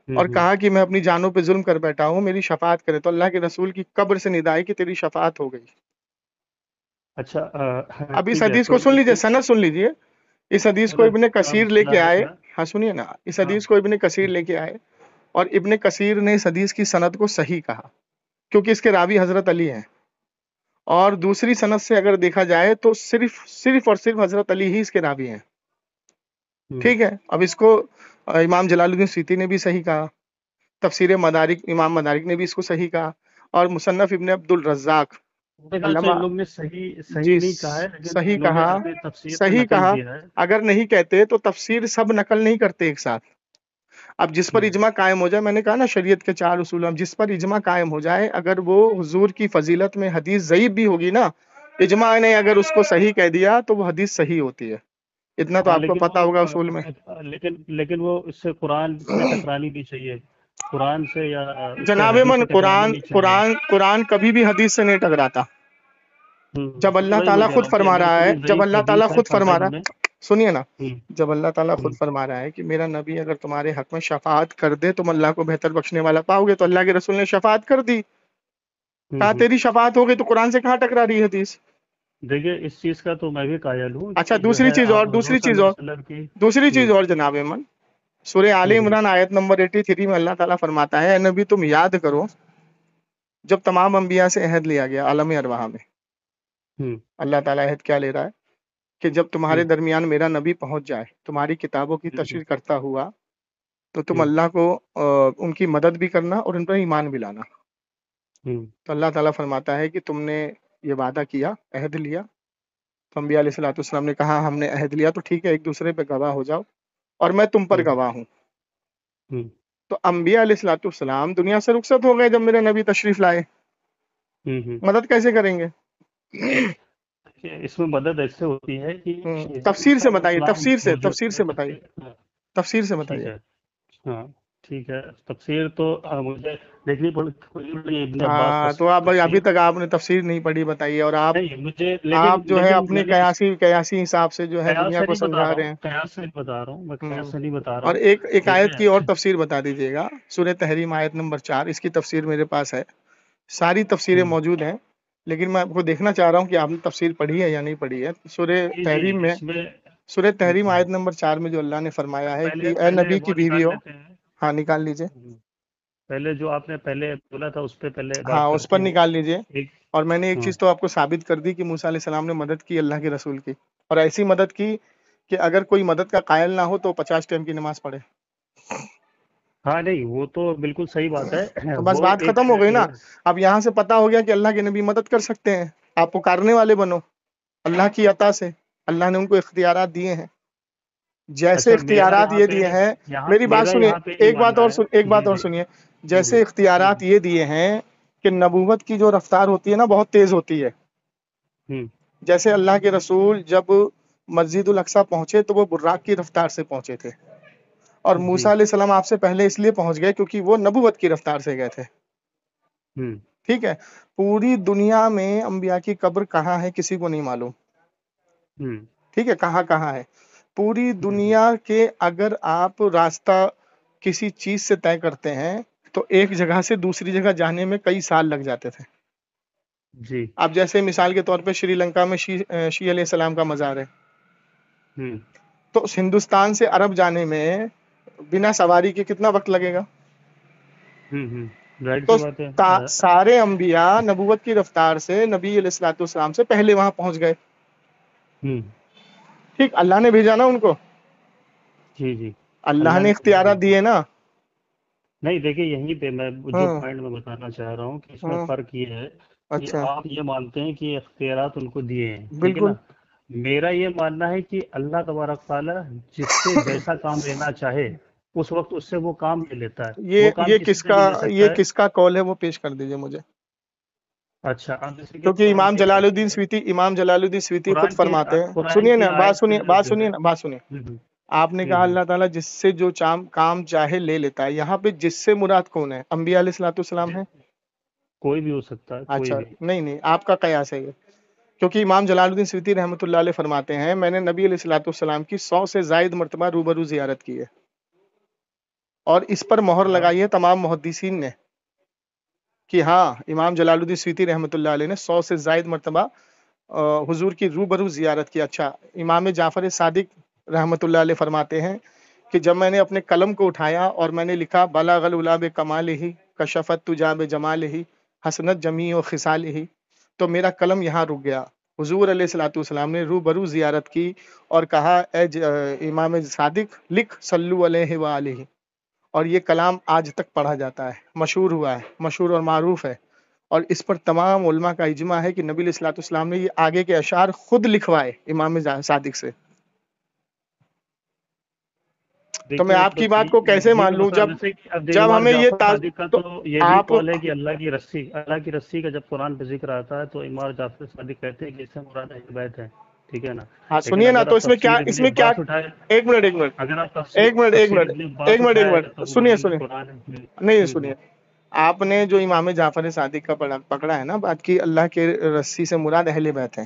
اور کہا کہ میں اپنی جانوں پہ ظلم کر بیٹھا ہوں، میری شفاعت کرے. تو اللہ کے رسول کی قبر سے ندا آئی کہ تیری شفاعت ہو گئی. اچھا اب اس ٹھیک ہے، حدیث تو کو سن لیجئے، سند سن لیجئے. اس حدیث کو ابن کثیر لے کے آئے، ہاں سنیے نا، اس حدیث کو ابن کثیر لے کے آئے، اور ابن کثیر نے اس حدیث کی سند کو صحیح کہا کیونکہ اس کے راوی حضرت علی ہیں. اور دوسری سند سے اگر دیکھا جائے تو صرف اور صرف حضرت علی ہی اس کے راوی ہیں. ٹھیک ہے. اب اس کو امام جلال الدین سیوطی نے بھی صحیح کہا، تفسیر مدارک امام مدارک نے بھی اس کو صحیح کہا، اور مصنف ابن عبد الرزاق میرے خیال سے علامہ ان لوگ نے صحیح جی نہیں کہا ہے، لیکن صحیح انہوں نے کہا، اپنی تفسیر سے صحیح نقل کہا. کیا ہے. اگر نہیں کہتے تو تفسیر سب نقل نہیں کرتے ایک ساتھ. اب جس پر اجماع قائم ہو جائے، میں نے کہا نا شریعت کے 4 اصول ہیں، جس پر اجماع قائم ہو جائے، اگر وہ حضور کی فضیلت میں حدیث ضعیف بھی ہوگی نا، اجماع نے اگر اس کو صحیح کہہ دیا تو وہ حدیث صحیح ہوتی ہے. اتنا تو ہاں، آپ کو لیکن پتا ہوگا وہ اصول میں. لیکن وہ اس سے قرآن سے ٹکرانی نہیں چاہیے، قرآن سے یا اس سے جناب حدیث من سے ٹکرانی نہیں چاہیے. قرآن کبھی بھی حدیث سے نہیں ٹکراتا. جب اللہ وہی میں تعالیٰ کہہ خود رہا ہوں کہ فرما اگر رہا ہے، کوئی جب ضعیف اللہ تعالیٰ حدیث ہے خود فرما فضائل رہا میں. ہے، سنیے نا، ہوں، جب اللہ تعالیٰ خود ہوں، فرما رہا ہے کہ میرا نبی اگر تمہارے حق میں شفاعت کر دے تم اللہ کو بہتر بخشنے والا پاؤ گے، تو اللہ کے رسول نے شفاعت کر دی. ہوں، کہا ہوں. تیری شفاعت ہو گئی تو قرآن سے کہاں ٹکرا رہی ہے حدیث. دیکھیے اس چیز کا تو میں بھی قائل ہوں اچھا کہ جو دوسری ہے چیز اور آپ حضور صلی اللہ علیہ وسلم کی. ہوں، جناب من، سورہ آل ہوں، عمران آیت نمبر 83 میں اللہ تعالیٰ فرماتا ہے، اے نبی تم یاد کرو جب تمام انبیاء سے عہد لیا گیا عالم ارواح میں. ہوں، اللہ تعالیٰ عہد کیا لے رہا ہے کہ جب تمہارے ہوں، درمیان میرا نبی پہنچ جائے تمہاری کتابوں کی ہوں، تشریح کرتا ہوا، تو تم ہوں، اللہ کو ان کی مدد بھی کرنا اور ان پر ایمان بھی لانا. ہوں، تو اللہ تعالیٰ فرماتا ہے کہ تم نے یہ وعدہ کیا، عہد لیا. تو انبیاء علیہ الصلوۃ والسلام نے کہا ہم نے عہد لیا، تو ٹھیک ہے ایک دوسرے پہ گواہ ہو جاؤ اور میں تم پر ہوں، گواہ ہوں. ہوں، تو انبیاء علیہ الصلوۃ والسلام دنیا سے رخصت ہو گئے جب میرے نبی تشریف لائے، ہوں. مدد کیسے کریں گے؟ اس میں مدد ایسے ہوتی ہے کہ تفسیر عیسیٰ سے علیہ بتائیے، السلام تفسیر سے بتائیے، تفسیر سے ٹھیک بتائیے. ہے. ہاں ٹھیک ہے، تفسیر تو مجھے دیکھنی پڑی ابن عباس ہاں تو آپ ابھی تفسیر. تک آپ نے تفسیر نہیں پڑھی، بتائیے. اور نہیں مجھے، آپ جو ہے لیکن اپنے میں نے اس قیاسی حساب سے جو ہے قیاس دنیا سے کو نہیں بتا سمجھا رہا رہے ہوں، ہیں. قیاس سے نہیں بتا رہا ہوں، میں قیاس ہوں. سے نہیں بتا رہا اور ہوں. ایک ٹھیک آیت ہے. کی اور تفسیر بتا دیجیے گا، سورہ تحریم آیت نمبر 4، اس کی تفسیر میرے پاس ہے، ساری تفسیریں ہوں. موجود ہیں، لیکن میں آپ کو دیکھنا چاہ رہا ہوں کہ آپ نے تفسیر پڑھی ہے یا نہیں پڑھی ہے. جی اس میں سورہ تحریم آیت نمبر 4 میں جو اللہ نے فرمایا ہے کہ اے پہلے نبی کی وہ بیوی نکال ہو. لیتے ہیں. ہاں نکال لیجئے. پہلے جو آپ نے پہلے بولا تھا اس پہ پہلے ہاں بات اس پر کرتے ہیں. نکال لیجئے. ایک. اور میں نے ایک ہاں. چیز تو آپ کو ثابت کر دی کہ موسیٰ علیہ السلام نے مدد کی اللہ کے رسول کی، اور ایسی مدد کی کہ اگر کوئی مدد کا قائل نہ ہو تو 50 ٹائم کی نماز پڑھے. ہاں نہیں وہ تو بالکل صحیح بات ہے. تو بس وہ بات ایک ختم ہو گئی نا. اب یہاں سے پتا ہو گیا کہ اللہ کے نبی مدد کر سکتے ہیں، آپ پکارنے والے بنو اللہ کی عطا سے. اللہ نے ان کو اختیارات دیے ہیں، جیسے اچھا اختیارات یہ دیے ہیں. میری بات میرا سنیے، یہاں پہ یہ ماننا ہے. ایک بات جی اور جی. سنیے. جی جیسے جی. اختیارات یہ دیے ہیں کہ نبوت کی جو رفتار ہوتی ہے نا بہت تیز ہوتی ہے. ہوں. جیسے اللہ کے رسول جب مسجد الاقصی پہنچے تو وہ براق کی رفتار سے پہنچے تھے، اور جی. موسیٰ علیہ السلام آپ سے پہلے اس لیے پہنچ گئے کیونکہ وہ نبوت کی رفتار سے گئے تھے. ہوں. ٹھیک ہے. پوری دنیا میں انبیاء کی قبر کہاں ہے کسی کو نہیں معلوم. ہوں. ٹھیک ہے، کہاں ہے پوری دنیا کے. اگر آپ راستہ کسی چیز سے طے کرتے ہیں تو ایک جگہ سے دوسری جگہ جانے میں کئی سال لگ جاتے تھے. جی. اب جیسے مثال کے طور پہ شری لنکا میں شی علیہ السلام کا مزار ہے، ہوں. تو ہندوستان سے عرب جانے میں بنا سواری کے کتنا وقت لگے گا؟ ظاہر تو سی بات ہے. سارے انبیاء نبوت کی رفتار سے نبی علیہ الصلوۃ والسلام سے پہلے وہاں پہنچ گئے. ہوں. ٹھیک، اللہ نے بھیجا نا ان کو، جی جی. اللہ نے اختیارات دیے نا. نہیں دیکھیں یہیں پہ میں جو ہاں پوائنٹ میں بتانا چاہ رہا ہوں کہ اس میں ہاں. فرق یہ ہے کہ اچھا آپ یہ مانتے ہیں کہ اختیارات ان کو دیے ہیں، ٹھیک ہے بالکل. نا. میرا یہ ماننا ہے کہ اللہ تبارک تعالیٰ جس سے جیسا کام لینا چاہے اس وقت اس سے وہ کام لے لیتا ہے. وہ کام کسی سے نہیں لے یہ سکتا ہے. کس کا قول ہے وہ پیش کر دیجئے مجھے. اچھا آپ جیسے کہ کیونکہ قرآن کی ایک آیت ہے. امام جلال الدین سویتی خود فرماتے ہیں. قرآن سنیے کی نا، آیت جو ہے. بات سنیے. آپ نے کہا اللہ تعالیٰ جس سے جو کام چاہے لے لیتا ہے، یہاں پہ جس سے مراد کون ہے؟ انبیاء علیہ الصلوۃ والسلام ہے. کوئی بھی ہو سکتا ہے، کوئی اچھا بھی. نہیں آپ کا قیاس ہے یہ. کیونکہ امام جلال الدین سیوطی رحمۃ اللہ علیہ فرماتے ہیں میں نے نبی علیہ الصلوۃ والسلام کی 100 سے زائد مرتبہ روبرو زیارت کی ہے، اور اس پر مہر لگائی ہے تمام محدثین نے کہ ہاں امام جلال الدین سیوطی رحمۃ اللہ علیہ نے 100 سے زائد مرتبہ حضور کی روبرو زیارت کی. اچھا، امام جعفر صادق رحمۃ اللہ علیہ فرماتے ہیں کہ جب میں نے اپنے قلم کو اٹھایا اور میں نے لکھا بلغ العلا بکمالہ کشفت تجا بجمالہ حسنت جمیع و خصالہ، تو میرا قلم یہاں رک گیا. حضور علیہ الصلوۃ والسلام نے روبرو زیارت کی اور کہا اے امام صادق لکھ صلو علیہ وآلہ، اور یہ کلام آج تک پڑھا جاتا ہے، مشہور ہوا ہے، مشہور اور معروف ہے، اور اس پر تمام علماء کا اجماع ہے کہ نبی علیہ الصلوۃ والسلام نے یہ آگے کے اشعار خود لکھوائے امام صادق سے۔ تو میں دیکھیے آپ تو کی بات کو کیسے یہ مان تو لوں مسئلہ جب جیسے کہ اب جب امام ہمیں یہ جعفر صادق کا تو تو یہ بھی آپ قول ہے کہ اللہ کی رسی کا جب قرآن پہ ذکر آتا ہے تو امام جعفر صادق کہتے ہیں کہ اس سے مراد اہل بیت ہے، ٹھیک ہے نا؟ ہاں لیکن سنیے نا، اگر تو آپ اس میں کیا تفسیر ابن ایک عباس اٹھائے، منٹ ایک منٹ اگر آپ ایک منٹ ایک تفسیر منٹ ابن عباس ایک منٹ ایک اٹھائے تو منٹ وہ سنیے بولیں گے سنیے قرآن ہے۔ نہیں سنیے، آپ نے جو امام جعفر صادق کا پکڑا ہے نا بات کی، اللہ کے رسی سے مراد اہل بیت ہے،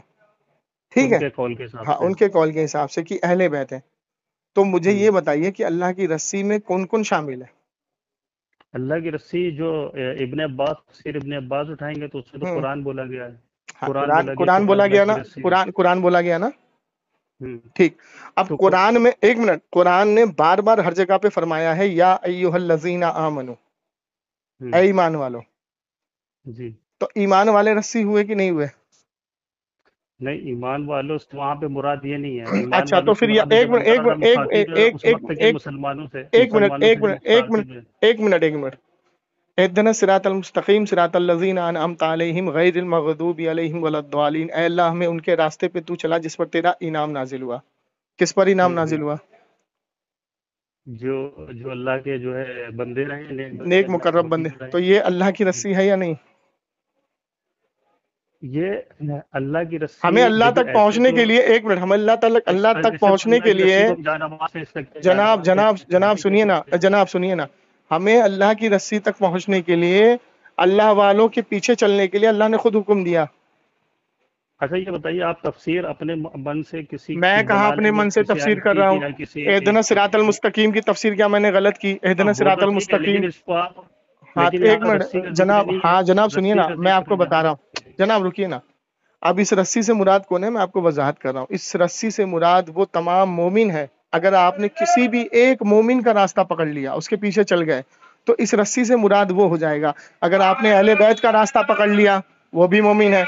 ٹھیک ان ہے؟ کے قول کے حساب ہاں سے ان کے قول کے حساب سے کہ اہل بیت ہے، تو مجھے ہم، یہ بتائیے کہ اللہ کی رسی میں کون کون شامل ہے؟ اللہ کی رسی جو ابن عباس تفسیر ابن عباس اٹھائیں گے تو اس سے تو ہوں قرآن بولا گیا ہے، ہاں قرآن بولا گیا کہ قرآن وہ بولا اللہ گیا نا، کی رسی ہے۔ قرآن بولا گیا نا، ہم، ٹھیک۔ اب تو قرآن میں ایک منٹ، قرآن نے بار بار ہر جگہ پہ فرمایا ہے یا ایھا الذین آمنو، ہم، اے ایمان والو، جی تو ایمان والے رسی ہوئے کہ نہیں ہوئے؟ نہیں، ایمان والوں سے وہاں پہ مراد یہ نہیں ہے، ایمان اچھا تو والوں سے پھر مراد ایک جب منٹ اللہ ایک تعالیٰ منٹ ایک مخاطب ہے ایک اس ایک وقت کے ایک مسلمانوں سے، ایک منٹ مسلمانوں ایک سے جو منٹ ایک منٹ مخاطب ہے۔ ایک منٹ ایک منٹ اهدنا الصراط المستقیم صراط الذین انعمت علیہم غیر المغضوب علیہم ولا الضالین، اے اللہ ہمیں ان کے راستے پہ تو چلا جس پر تیرا انعام نازل ہوا۔ کس پر انعام ہم، ہم، نازل ہوا؟ جو جو اللہ کے جو ہے بندے رہے، نیک نیک بندے مقرب بندے، محبوب رہے۔ تو یہ اللہ کی رسی ہے یا نہیں؟ یہ اللہ کی ہمیں رسی اللہ دیکھیے تک ایسے پہنچنے تو کے لیے ایک منٹ، ہم اللہ تک ایسے تو پہنچنے اللہ کے کی لیے، رسی کو جانماز سے سکتے ہیں، جناب جانماز سے جناب جناب رسی سنیے کیسے نا، سکتے ہیں؟ جناب سنیے نا، ہمیں اللہ کی رسی تک پہنچنے کے لیے اللہ والوں کے پیچھے چلنے کے لیے اللہ نے خود حکم دیا۔ اچھا یہ بتائیے، آپ تفسیر اپنے من سے کسی میں کی کہاں بنا اپنے لیں گے من سے کسی تفسیر آیت کر کی رہا ہوں؟ یا کسی اہدنا الصراط المستقیم کی تفسیر کیا میں نے غلط کی؟ اہدنا وہ الصراط تو ٹھیک ہے، المستقیم، لیکن اس کو آپ ہاں لیکن ایک یہاں منٹ رسی کا ذکر جناب، نہیں ہے، ہاں جناب سنیے رسی نا، کا میں آپ ذکر کو بتا یہاں رہا ہوں، جناب رکیے نا۔ اب اس رسی سے مراد کون ہے، میں آپ کو وضاحت کر رہا ہوں۔ اس رسی سے مراد وہ تمام مومن ہے۔ اگر آپ نے کسی بھی ایک مومن کا راستہ پکڑ لیا، اس کے پیچھے چل گئے، تو اس رسی سے مراد وہ ہو جائے گا۔ اگر آپ نے اہل بیت کا راستہ پکڑ لیا، وہ بھی مومن ہے،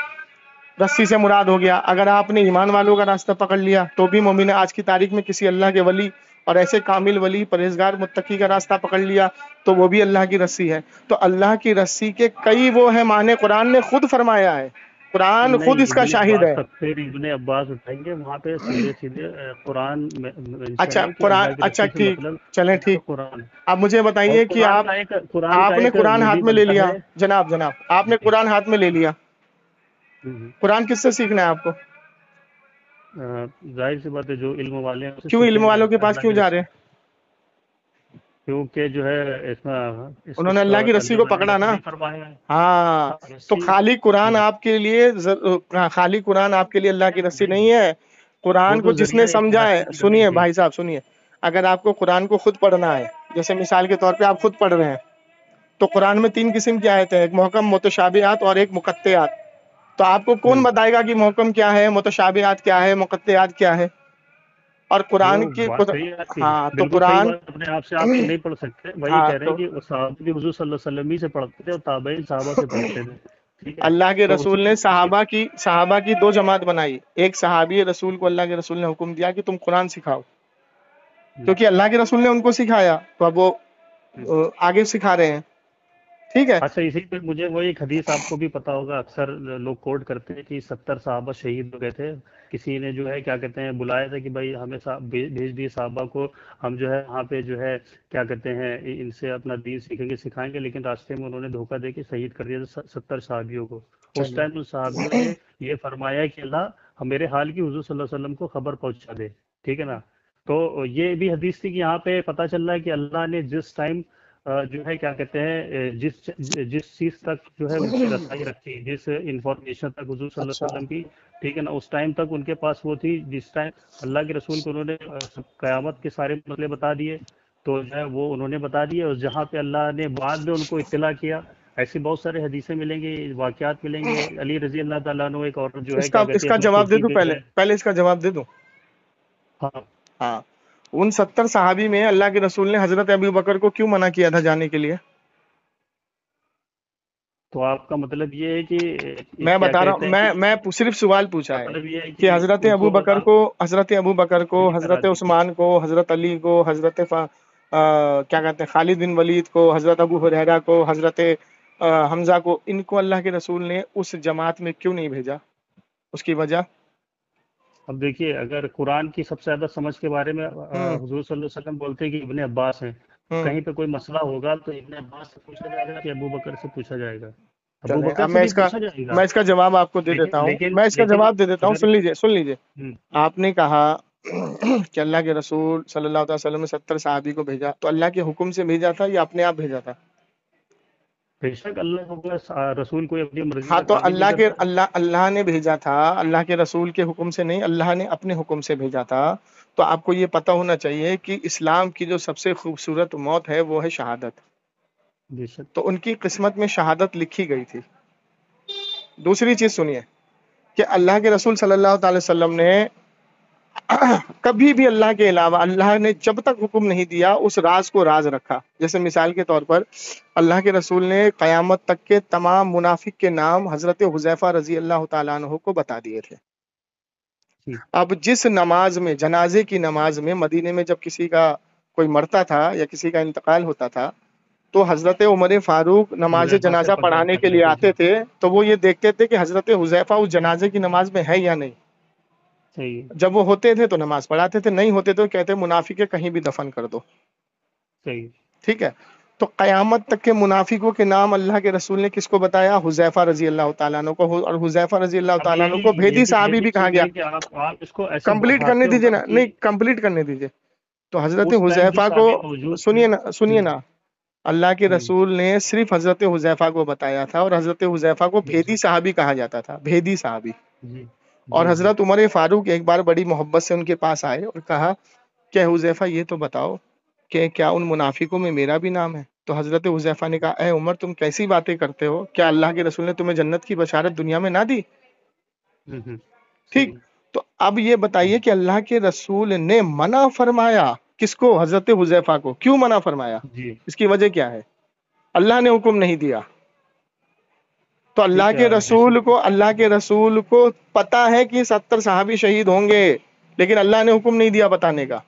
رسی سے مراد ہو گیا۔ اگر آپ نے ایمان والوں کا راستہ پکڑ لیا تو بھی مومن ہے۔ آج کی تاریخ میں کسی اللہ کے ولی اور ایسے کامل ولی پرہیزگار متقی کا راستہ پکڑ لیا تو وہ بھی اللہ کی رسی ہے۔ تو اللہ کی رسی کے کئی وہ ہیں معنی، قرآن نے خود فرمایا ہے، قرآن خود نہیں، اس کا ابن شاہد عباس ہے۔ تفسیر ابن عباس اٹھائیں گے، وہاں پہ سیدھے سیدھے قرآن میں مینشن اچھا ہے کہ قرآن، اللہ کی اچھا رسی سے ٹھیک، مطلب چلیں اللہ کا ٹھیک۔ قرآن ہے۔ اب مجھے اور بتائیے کہ قرآن کا آپ نے ایک قرآن یہ ہاتھ بھی میں لے بنتا لیا، ہے۔ جناب آپ نے جی قرآن ہاتھ میں لے لیا، ہم، قرآن کس سے سیکھنا ہے آپ کو؟ ظاہر سی بات ہے جو علم والے ہیں اسے کیوں علم سیکھیں گے والوں کے پاس اللہ کیوں کی جا رہے رسی، ہیں؟ کیونکہ جو ہے انہوں نے اس کا اللہ کی رسی کو اللہ نے پکڑا نا۔ وہی فرمایا ہے۔ ہاں، ہاں، تو رسی خالی قرآن آپ کے لیے خالی قرآن آپ کے لیے اللہ کی رسی نہیں ہے۔ وہ قرآن کو تو جس ذریعہ نے ایک سمجھا ہے، حاصل کی کرنی سنیے تھی۔ بھائی صاحب سنیے، اگر آپ کو قرآن کو خود پڑھنا ہے، جیسے مثال کے طور پہ آپ خود پڑھ رہے ہیں، تو قرآن میں 3 قسم کی آیتیں ہیں، ایک محکم متشابہات اور ایک مقطعات۔ تو آپ کو کون ہم، بتائے گا کہ محکم کیا ہے، متشابہات کیا ہے، مقطعات کیا ہے؟ اور وہ قرآن کی بات صحیح ہے آپ کی، ہاں تو بالکل صحیح قرآن بات، اپنے آپ سے آپ نہیں پڑھ سکتے، وہی ہاں کہہ رہے ہیں تو کہ وہ صحابہ بھی حضور صلی اللہ علیہ وسلم ہی سے پڑھتے تھے اور تابعین صحابہ سے پڑھتے تھے، ٹھیک ہے؟ اللہ کے تو رسول نے اسی صحابہ کی 2 جماعت بنائی۔ ایک صحابی رسول کو اللہ کے رسول نے حکم دیا کہ تم قرآن سکھاؤ، کیونکہ اللہ کے رسول نے ان کو سکھایا تو اب وہ آگے سکھا رہے ہیں، ٹھیک ہے؟ اچھا اسی پہ مجھے وہ ایک حدیث آپ کو بھی پتا ہوگا، اکثر لوگ کوٹ کرتے ہیں کہ 70 صحابہ شہید ہو گئے تھے، کسی نے جو ہے کیا کہتے ہیں بلایا تھا کہ بھائی ہمیں بھیج دیے صحابہ کو، ہم جو ہے وہاں پہ جو ہے کیا کہتے ہیں ان سے اپنا دین سیکھیں گے سکھائیں گے، لیکن راستے میں انہوں نے دھوکہ دے کے شہید کر دیا تھا 70 صحابیوں کو۔ اس چلیے ٹائم ان صحابیوں نے یہ فرمایا کہ اللہ میرے حال کی حضور صلی اللہ علیہ وسلم کو خبر پہنچا دے، ٹھیک ہے نا؟ تو یہ بھی حدیث تھی کہ یہاں پہ پتہ چل رہا ہے کہ اللہ نے جس ٹائم جو ہے کیا کہتے ہیں جس چیز تک جو ہے ان کی رسائی رکھی، جس انفارمیشن تک حضور صلی اللہ اچھا علیہ وسلم کی، ٹھیک ہے نا، اس ٹائم تک ان کے پاس وہ تھی، جس ٹائم اللہ کے رسول کو انہوں نے قیامت کے سارے مسئلے بتا دیے تو جو ہے وہ انہوں نے بتا دیے، اور جہاں پہ اللہ نے بعد میں ان کو اطلاع کیا، ایسی بہت سارے حدیثیں ملیں گے، واقعات ملیں گے۔ علی رضی اللہ تعالیٰ عنہ ایک اور جو ہے کیا اس کہتے ہیں کا اپنی جواب دے کرسی دوں، پہ جو ہے، پہلے اس کا جواب دے دوں۔ ہاں ہاں، ان 70 صحابی میں اللہ کے رسول نے حضرت ابو بکر کو کیوں منع کیا تھا جانے کے لیے؟ تو آپ کا مطلب یہ ہے کہ میں کیا بتا رہا کہتے ہوں، ہیں کہ میں صرف سوال پوچھا ہے مطلب یہ ہے کہ کہ حضرت ان ابو کو بکر کو، حضرت ابو بکر کو، نہیں کرا حضرت دی. عثمان کو، حضرت علی کو، حضرت کیا کہتے ہیں خالد بن ولید کو، حضرت ابو ہریرہ کو، حضرت حمزہ کو، ان کو اللہ کے رسول نے اس جماعت میں کیوں نہیں بھیجا؟ اس کی وجہ؟ اب دیکھیے، اگر قرآن کی سب سے زیادہ سمجھ کے بارے میں حضور صلی اللہ علیہ وسلم بولتے ہیں کہ ابن عباس ہیں، کہیں پہ کوئی مسئلہ ہوگا تو ابن عباس سے پوچھا جائے گا کہ ابو بکر سے پوچھا جائے گا؟ ابو چلیں بکر اب سے بھی پوچھا جائے گا. میں اس کا جواب آپ کو دے دیتا ہوں، لیکن میں اس کا لیکن جواب دے دیتا ہوں، اگر سن لیجئے. ہم، آپ نے کہا کہ اللہ کے رسول صلی اللہ علیہ وسلم نے 70 صحابی کو بھیجا، تو اللہ کے حکم سے بھیجا تھا یا اپنے آپ بھیجا تھا؟ بے شک اللہ کو بس رسول کوئی اپنی مرضی ہاں سے تو کام ہی نہیں کرتا ہے. اللہ نے بھیجا تھا، اللہ کے رسول کے حکم سے نہیں، اللہ نے اپنے حکم سے بھیجا تھا. تو آپ کو یہ پتہ ہونا چاہیے کہ اسلام کی جو سب سے خوبصورت موت ہے وہ ہے شہادت. بے شک. تو ان کی قسمت میں شہادت لکھی گئی تھی. دوسری چیز سنیے کہ اللہ کے رسول صلی اللہ تعالی وسلم نے کبھی بھی اللہ کے علاوہ، اللہ نے جب تک حکم نہیں دیا اس راز کو راز رکھا. جیسے مثال کے طور پر اللہ کے رسول نے قیامت تک کے تمام منافق کے نام حضرت حذیفہ رضی اللہ تعالیٰ عنہ کو بتا دیے تھے. اب جس نماز میں، جنازے کی نماز میں، مدینے میں جب کسی کا کوئی مرتا تھا یا کسی کا انتقال ہوتا تھا تو حضرت عمر فاروق نماز حذیفہ سے جنازہ پڑھانے کے لیے آتے تھے تو وہ یہ دیکھتے تھے کہ حضرت حذیفہ اس جنازے کی نماز میں ہے یا نہیں. صحیح. جب وہ ہوتے تھے تو نماز پڑھاتے تھے، نہیں ہوتے تو کہتے منافق ہے کہیں بھی دفن کر دو. صحیح. ٹھیک ہے. تو قیامت تک کے منافقوں کے نام اللہ کے رسول نے کس کو بتایا؟ حذیفہ رضی اللہ تعالیٰ عنہ کو. اور حذیفہ رضی اللہ اب تعالیٰ عنہ کو بھیدی صحابی بھی کہا چیز گیا. ہے کہ آپ اس کو ایسے کمپلیٹ کرنے بڑھاتے ہو دیجیے نا نا، کہ نہیں کمپلیٹ کرنے دیجیے. تو حضرت اس ٹائم جو حذیفہ کو، صحابی موجود تھے. سنیے نا، اللہ کے ہم، رسول نے صرف حضرت حذیفہ کو بتایا تھا، اور حضرت حذیفہ کو بے بھیدی شک. صحابی کہا جاتا تھا، بھیدی صحابی. جی اور جی جی. حضرت عمر فاروق ایک بار بڑی محبت سے ان کے پاس آئے اور کہا کہ حذیفہ یہ تو بتاؤ کہ کیا ان منافقوں میں میرا بھی نام ہے؟ تو حضرت حذیفہ نے کہا اے عمر تم کیسی باتیں کرتے ہو، کیا اللہ کے رسول نے تمہیں جنت کی بشارت دنیا میں نہ دی؟ ٹھیک. صحیح. تو اب یہ بتائیے کہ اللہ کے رسول نے منع فرمایا کس کو؟ حضرت حذیفہ کو. کیوں منع فرمایا؟ جی اس کی وجہ کیا ہے؟ اللہ نے حکم نہیں دیا. تو ٹھیک ہے. بے شک. اللہ کے رسول کو پتا ہے کہ 70 صحابی شہید ہوں گے، لیکن اللہ نے حکم نہیں دیا بتانے کا.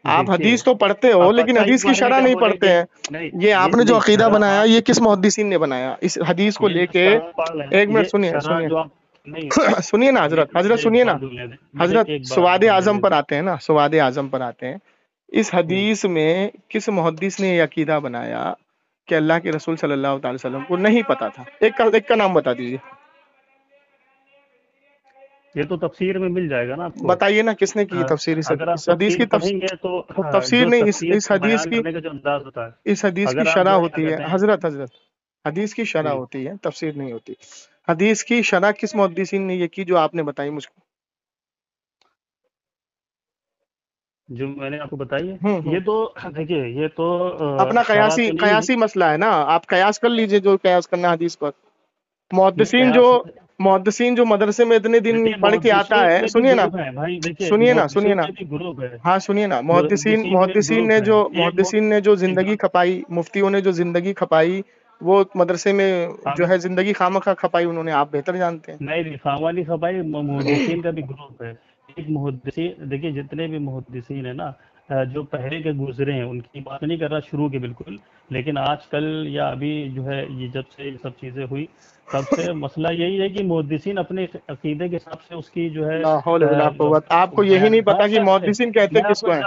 آپ دیکھیے، حدیث تو پڑھتے ہو اب لیکن اچھا حدیث اس کی بارے میں شرح کیا نہیں بولیں پڑھتے کہ ہیں. نہیں، یہ آپ نے جو نہیں عقیدہ شرح بنایا آپ یہ کس محدثین نے بنایا؟ اس حدیث کو یہ لے جو کے شرح پڑھ رہے ایک ہیں، منٹ یہ سنیے شرح جو آپ نہیں. سنیے نا میری حضرت میری ایک سنیے نا. بات سننے دیں، میرے حضرت ایک بات سواد سننے اعظم دیں. پر آتے ہیں نا، سواد اعظم پر آتے ہیں. اس حدیث میں کس محدث نے یہ عقیدہ بنایا کہ اللہ کے رسول صلی اللہ تعالی وسلم کو نہیں پتا تھا؟ ایک کا نام بتا دیجیے. یہ تو تفسیر میں مل جائے گا نا آپ کو. بتائیے نا کس نے کی تفسیر اگر آپ اس حدیث تفسیر کی پڑھیں گے تو تفسیر جو نہیں، تفسیر اس حدیث بیان کی، کرنے کا جو انداز ہوتا ہے، اس حدیث کی اگر آپ شرح جو ہے کیا ہوتی ہے کہتے ہیں. حضرت حدیث کی شرح جی ہوتی ہے، تفسیر نہیں ہوتی. حدیث کی شرح کس محدثین نے یہ کی جو آپ نے بتائی مجھ کو؟ جو میں نے آپ کو بتائی ہے، ہوں یہ تو دیکھیے، یہ تو اپنا شرح تو نہیں ہوئی. قیاسی مسئلہ ہے نا، آپ قیاس کر لیجئے جو قیاس کرنا ہے حدیث پر. نہیں محدثین جو مدرسے میں اتنے دن دیکھیے، پڑھ کے آتا محدثین ہے، میں بھی سنیے نا گروپ ہیں بھائی. دیکھیے، سنیے نا محدثین سنیے نا میں بھی گروپ ہے. ہاں سنیے نا، محدثین میں بھی گروپ ہے. محدثین نے جو زندگی کھپائی، مفتیوں نے جو زندگی کھپائی، وہ مدرسے میں جو ہے زندگی خامخواہ کھپائی انہوں نے، آپ بہتر جانتے ہیں. نہیں، خامالی خبائی محدثین کا بھی گروپ ہے. ایک محدثین، دیکھیے جتنے بھی محدثین ہیں نا، جو پہلے کے گزرے ہیں ان کی بات نہیں کر رہا شروع کے بالکل، لیکن آج کل یا ابھی جو ہے یہ جب سے یہ سب چیزیں ہوئی تب سے مسئلہ یہی ہے کہ محدثین اپنے عقیدے کے حساب سے اس کی جو ہے لا حول ولا قوت. آپ کو یہی نہیں پتا کہ محدثین کہتے میں آپ کس کو کو ہیں؟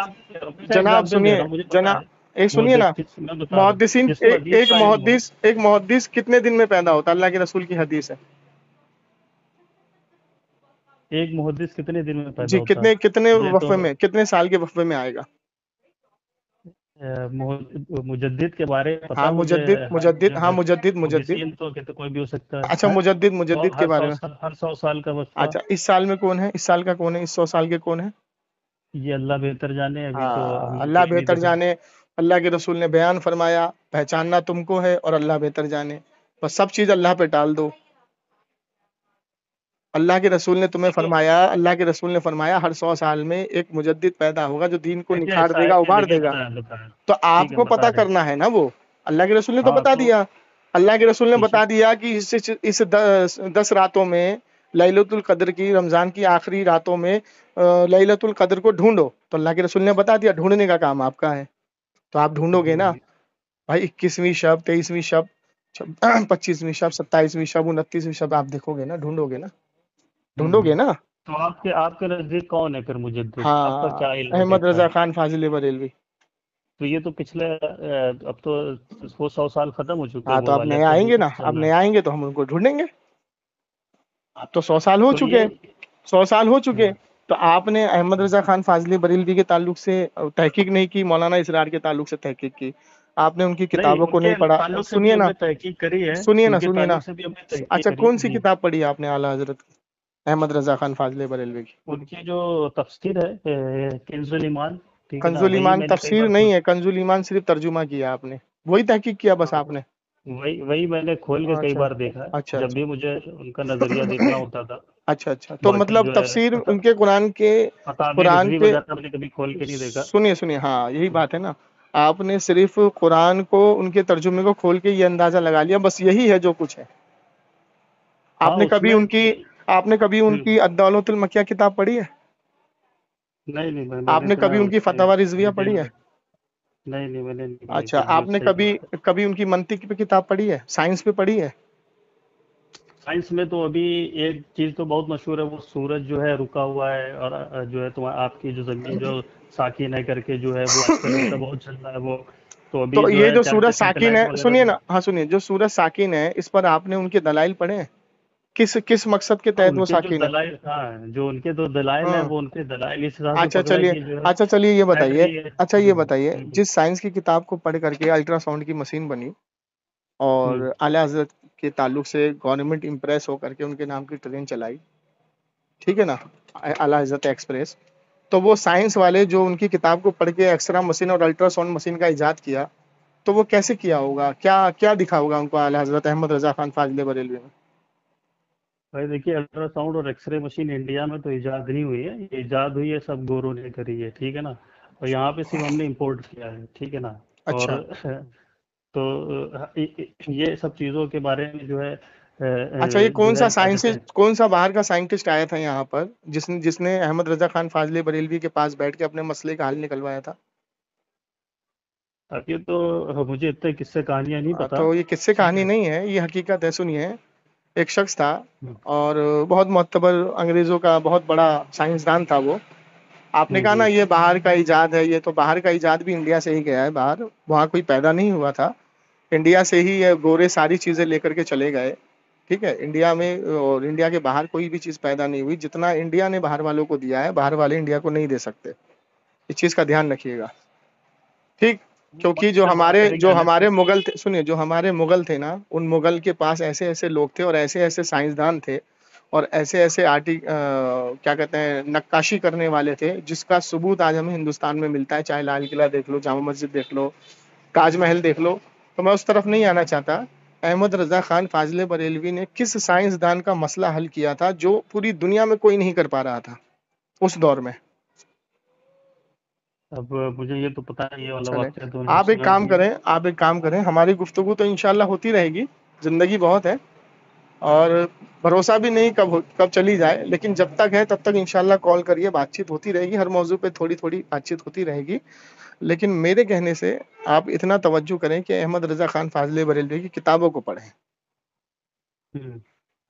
جناب ایگزامپل دے سنیے، رہا ہوں، مجھے پتا ہے. سنیے نا، میں بتا رہا ہوں محدثین جس کو حدیث کا علم ہو. ایک محدث کتنے دن میں پیدا ہوتا؟ اللہ کے رسول کی حدیث ہے. ایک محدث کتنے دن میں پیدا جی ہوتا کتنے ہے؟ یہ تو وقفے میں، کتنے سال کے وقفے میں آئے گا؟ مجدد کے بارے میں پتا ہاں مجھے. مجدد. محدثین تو کہتے کوئی بھی ہو سکتا اچھا ہے. مجدد کے بارے میں. ہر 100 سال کا وقفہ. اچھا اس سال میں کون ہے؟ اس سال کا کون ہے؟ اس 100 سال کے کون ہے؟ یہ اللہ بہتر جانے. ابھی تو ہم لوگ اللہ کچھ نہیں بہتر دیکھ رہے. جانے. اللہ کے رسول نے بیان فرمایا پہچاننا تم کو ہے اور اللہ بہتر جانے. بس سب چیز اللہ پہ ٹال دو. اللہ کے رسول نے تمہیں فرمایا، اللہ کے رسول نے فرمایا ہر 100 سال میں ایک مجدد پیدا ہوگا جو دین کو دیکھیے نکھار ایسا دے ہے گا، کہ ابھار دیکھیے دے گا. بتائیں. تو آپ ٹھیک ہے، کو بتا پتا رہے ہیں. کرنا ہے نا، وہ اللہ کے رسول نے تو ہاں بتا دیا. اللہ کے رسول نے ٹھیک ہے بتا دیا کہ اس 10 راتوں میں لیلۃ القدر کی، رمضان کی آخری راتوں میں لیلۃ القدر کو ڈھونڈو، تو اللہ کے رسول نے بتا دیا ڈھونڈنے کا کام آپ کا ہے، تو آپ ڈھونڈو گے نا بھائی، 21ویں شب، 23ویں شب، 25ویں شب، 27ویں شب، 29ویں شب آپ دیکھو گے نا، ڈھونڈو گے نا، ڈھونڈو گے نا۔ تو آپ کے نزدیک کون ہے پھر مجدد؟ آپ کا ہاں، کیا علم احمد دیکھتا رضا ہے؟ خان فاضل بریلوی۔ تو یہ تو پچھلے اب تو وہ 100 سال ختم ہو چکے ہاں وہ تو اب والے، نئے تو آئیں ابھی گے نا، تک چل اب رہا نئے ہے۔ آئیں گے تو ہم ان کو ڈھونڈیں گے۔ اب تو 100 سال ہو تو چکے، یہ 100 سال ہو چکے، تو آپ نے احمد رضا خان فاضلی بریلوی کے تعلق سے تحقیق نہیں کی، مولانا اسرار کے تعلق سے تحقیق کی، آپ نے ان کی نہیں، کتابوں ان کو کے نہیں پڑھا۔ تعلق سے بھی سنیے ہم نا، نے تحقیق کری ہے، سنیے نا، ان کے سنیے نا، تعلق سے بھی ہم نے تحقیق اچھا کری۔ کون سی کتاب پڑھی آپ نے اعلیٰ حضرت کی، احمد رضا خان فاضل بریلوی کی؟ ان کی جو تفسیر ہے کنز الایمان، ٹھیک ہے نا، کنز وہی الایمان میں نے کئی تفسیر بار نہیں ہے، کنز الایمان صرف ترجمہ کیا آپ نے، وہی تحقیق کیا بس آپ نے؟ وہی میں نے کھول کے کئی اچھا بار دیکھا اچھا ہے، جب اچھا بھی مجھے ان کا نظریہ دیکھنا ہوتا تھا، اچھا اچھا، تو باقی مطلب جو ہے تفسیر ان کے فتاوی قرآن رضوی کے، وغیرہ میں نے کبھی کھول کے نہیں دیکھا۔ سنیے ہاں یہی بات ہے نا، آپ نے صرف قرآن کو، ان کے ترجمے کو کھول کے یہ اندازہ لگا لیا، بس یہی ہے جو کچھ ہے۔ ہاں اس میں آپ نے کبھی ان کی الدولۃ المکیہ کتاب پڑھی ہے؟ نہیں میں آپ نے نے اتنا کبھی ان کی اس میں فتاوی رضویہ ڈیٹیل پڑھی ہے؟ میں نہیں میں نے نہیں پڑھی اچھا، تھی آپ نے اس سے۔ کبھی ان کی منطق پہ کتاب پڑھی ہے، سائنس پہ پڑھی ہے؟ سائنس میں تو ابھی ایک چیز تو بہت مشہور ہے، وہ سورج جو ہے رکا ہوا ہے، اور جو ہے آپ کی جو زمین جو ساکن ہے کر کے جو ہے وہ آج کل ان کا بہت چل رہا ہے وہ، تو ابھی تو جو یہ ہے جو کیا سورج کہتے ہیں ساکن سیٹلائٹ ہے، وغیرہ سنیے سے۔ نا، ہاں سنیے، جو سورج ساکن ہے اس پر آپ نے ان کے دلائل پڑھے ہیں؟ کس مقصد کے ہاں تحت ان وہ کے جو ساکن ہے؟ دلائل، جو ان کے تو دلائل ہیں ہاں، وہ ان کے دلائل اس حساب سے اچھا پکڑا ہے چلیے، کہ جو ہے یہ سیٹ بتائیے، رہی ہے۔ اچھا یہ بتائیے، جس سائنس کی کتاب کو پڑھ کر کے الٹرا ساؤنڈ کی مشین بنی، اور اعلیٰ حضرت کے تعلق سے گورنمنٹ امپریس ہو کر کے ان کے نام کی ٹرین چلائی، ٹھیک ہے نا، اعلیٰ حضرت ایکسپریس، تو وہ سائنس والے جو ان کی کتاب کو پڑھ کے ایکسرا مشین اور الٹرا ساؤنڈ مشین کا ایجاد کیا، تو وہ کیسے کیا ہوگا، کیا دکھا ہوگا ان کو اعلیٰ حضرت احمد رضا خان فاضل بریلوی میں؟ بھائی دیکھیے، الٹرا ساؤنڈ اور ایکس رے مشین انڈیا میں تو ایجاد نہیں ہوئی ہے، یہ ایجاد ہوئی ہے سب گوروں نے کری ہے، ٹھیک ہے نا، اور یہاں پہ صرف ہم نے امپورٹ کیا ہے، ٹھیک ہے نا، اچھا، اور تو یہ سب چیزوں کے بارے میں جو ہے اچھا یہ جو ہے کیا کہتے ہیں، کون سا باہر کا سائنٹسٹ آیا تھا یہاں پر جس نے احمد رضا خان فاضل بریلوی کے پاس بیٹھ کے اپنے مسئلے کا حل نکلوایا تھا؟ اب یہ تو مجھے اتنے قصے کہانیاں نہیں پتا، تو یہ قصے ٹھیک کہانی ہے۔ نہیں ہے، یہ حقیقت ہے، سنیے، ایک شخص تھا، اور بہت معتبر انگریزوں کا بہت بڑا سائنسدان تھا وہ۔ آپ نے کہا نا یہ باہر کا ایجاد ہے، یہ تو باہر کا ایجاد بھی انڈیا سے ہی گیا ہے، باہر وہاں کوئی پیدا نہیں ہوا تھا، انڈیا سے ہی یہ گورے ساری چیزیں لے کر کے چلے گئے، ٹھیک ہے، انڈیا میں اور انڈیا کے باہر کوئی بھی چیز پیدا نہیں ہوئی، جتنا انڈیا نے باہر والوں کو دیا ہے باہر والے انڈیا کو نہیں دے سکتے، اس چیز کا دھیان رکھیے گا، ٹھیک؟ کیونکہ اس پہ بات کریں گے جو الگ سے۔ ہمارے مغل تھے، سنیے، جو ہمارے مغل تھے نا، ان مغل کے پاس ایسے ایسے لوگ تھے اور ایسے ایسے سائنسدان تھے اور ایسے ایسے کیا کہتے ہیں، نقاشی کرنے والے تھے، جس کا ثبوت آج ہمیں ہندوستان میں ملتا ہے، چاہے لال قلعہ دیکھ لو، جامع مسجد دیکھ لو، تاج محل دیکھ لو۔ تو میں اس طرف نہیں آنا چاہتا، احمد رضا خان فاضل بریلوی نے کس سائنسدان کا مسئلہ حل کیا تھا جو پوری دنیا میں کوئی نہیں کر پا رہا تھا اس دور میں؟ اب مجھے یہ تو پتا ہے، یہ والا چلے، واقعہ تو نہیں آپ ایک سنا ابھی۔ کام کریں، ہماری گفتگو تو انشاءاللہ ہوتی رہے گی، زندگی بہت ہے، اور بھروسہ بھی نہیں کب چلی جائے، لیکن جب تک ہے تب تک انشاءاللہ کال کریے، بات چیت ہوتی رہے گی، ہر موضوع پہ تھوڑی تھوڑی بات چیت ہوتی رہے گی، لیکن میرے کہنے سے آپ اتنا توجہ کریں کہ احمد رضا خان فاضل بریلوی کی کتابوں کو پڑھیں،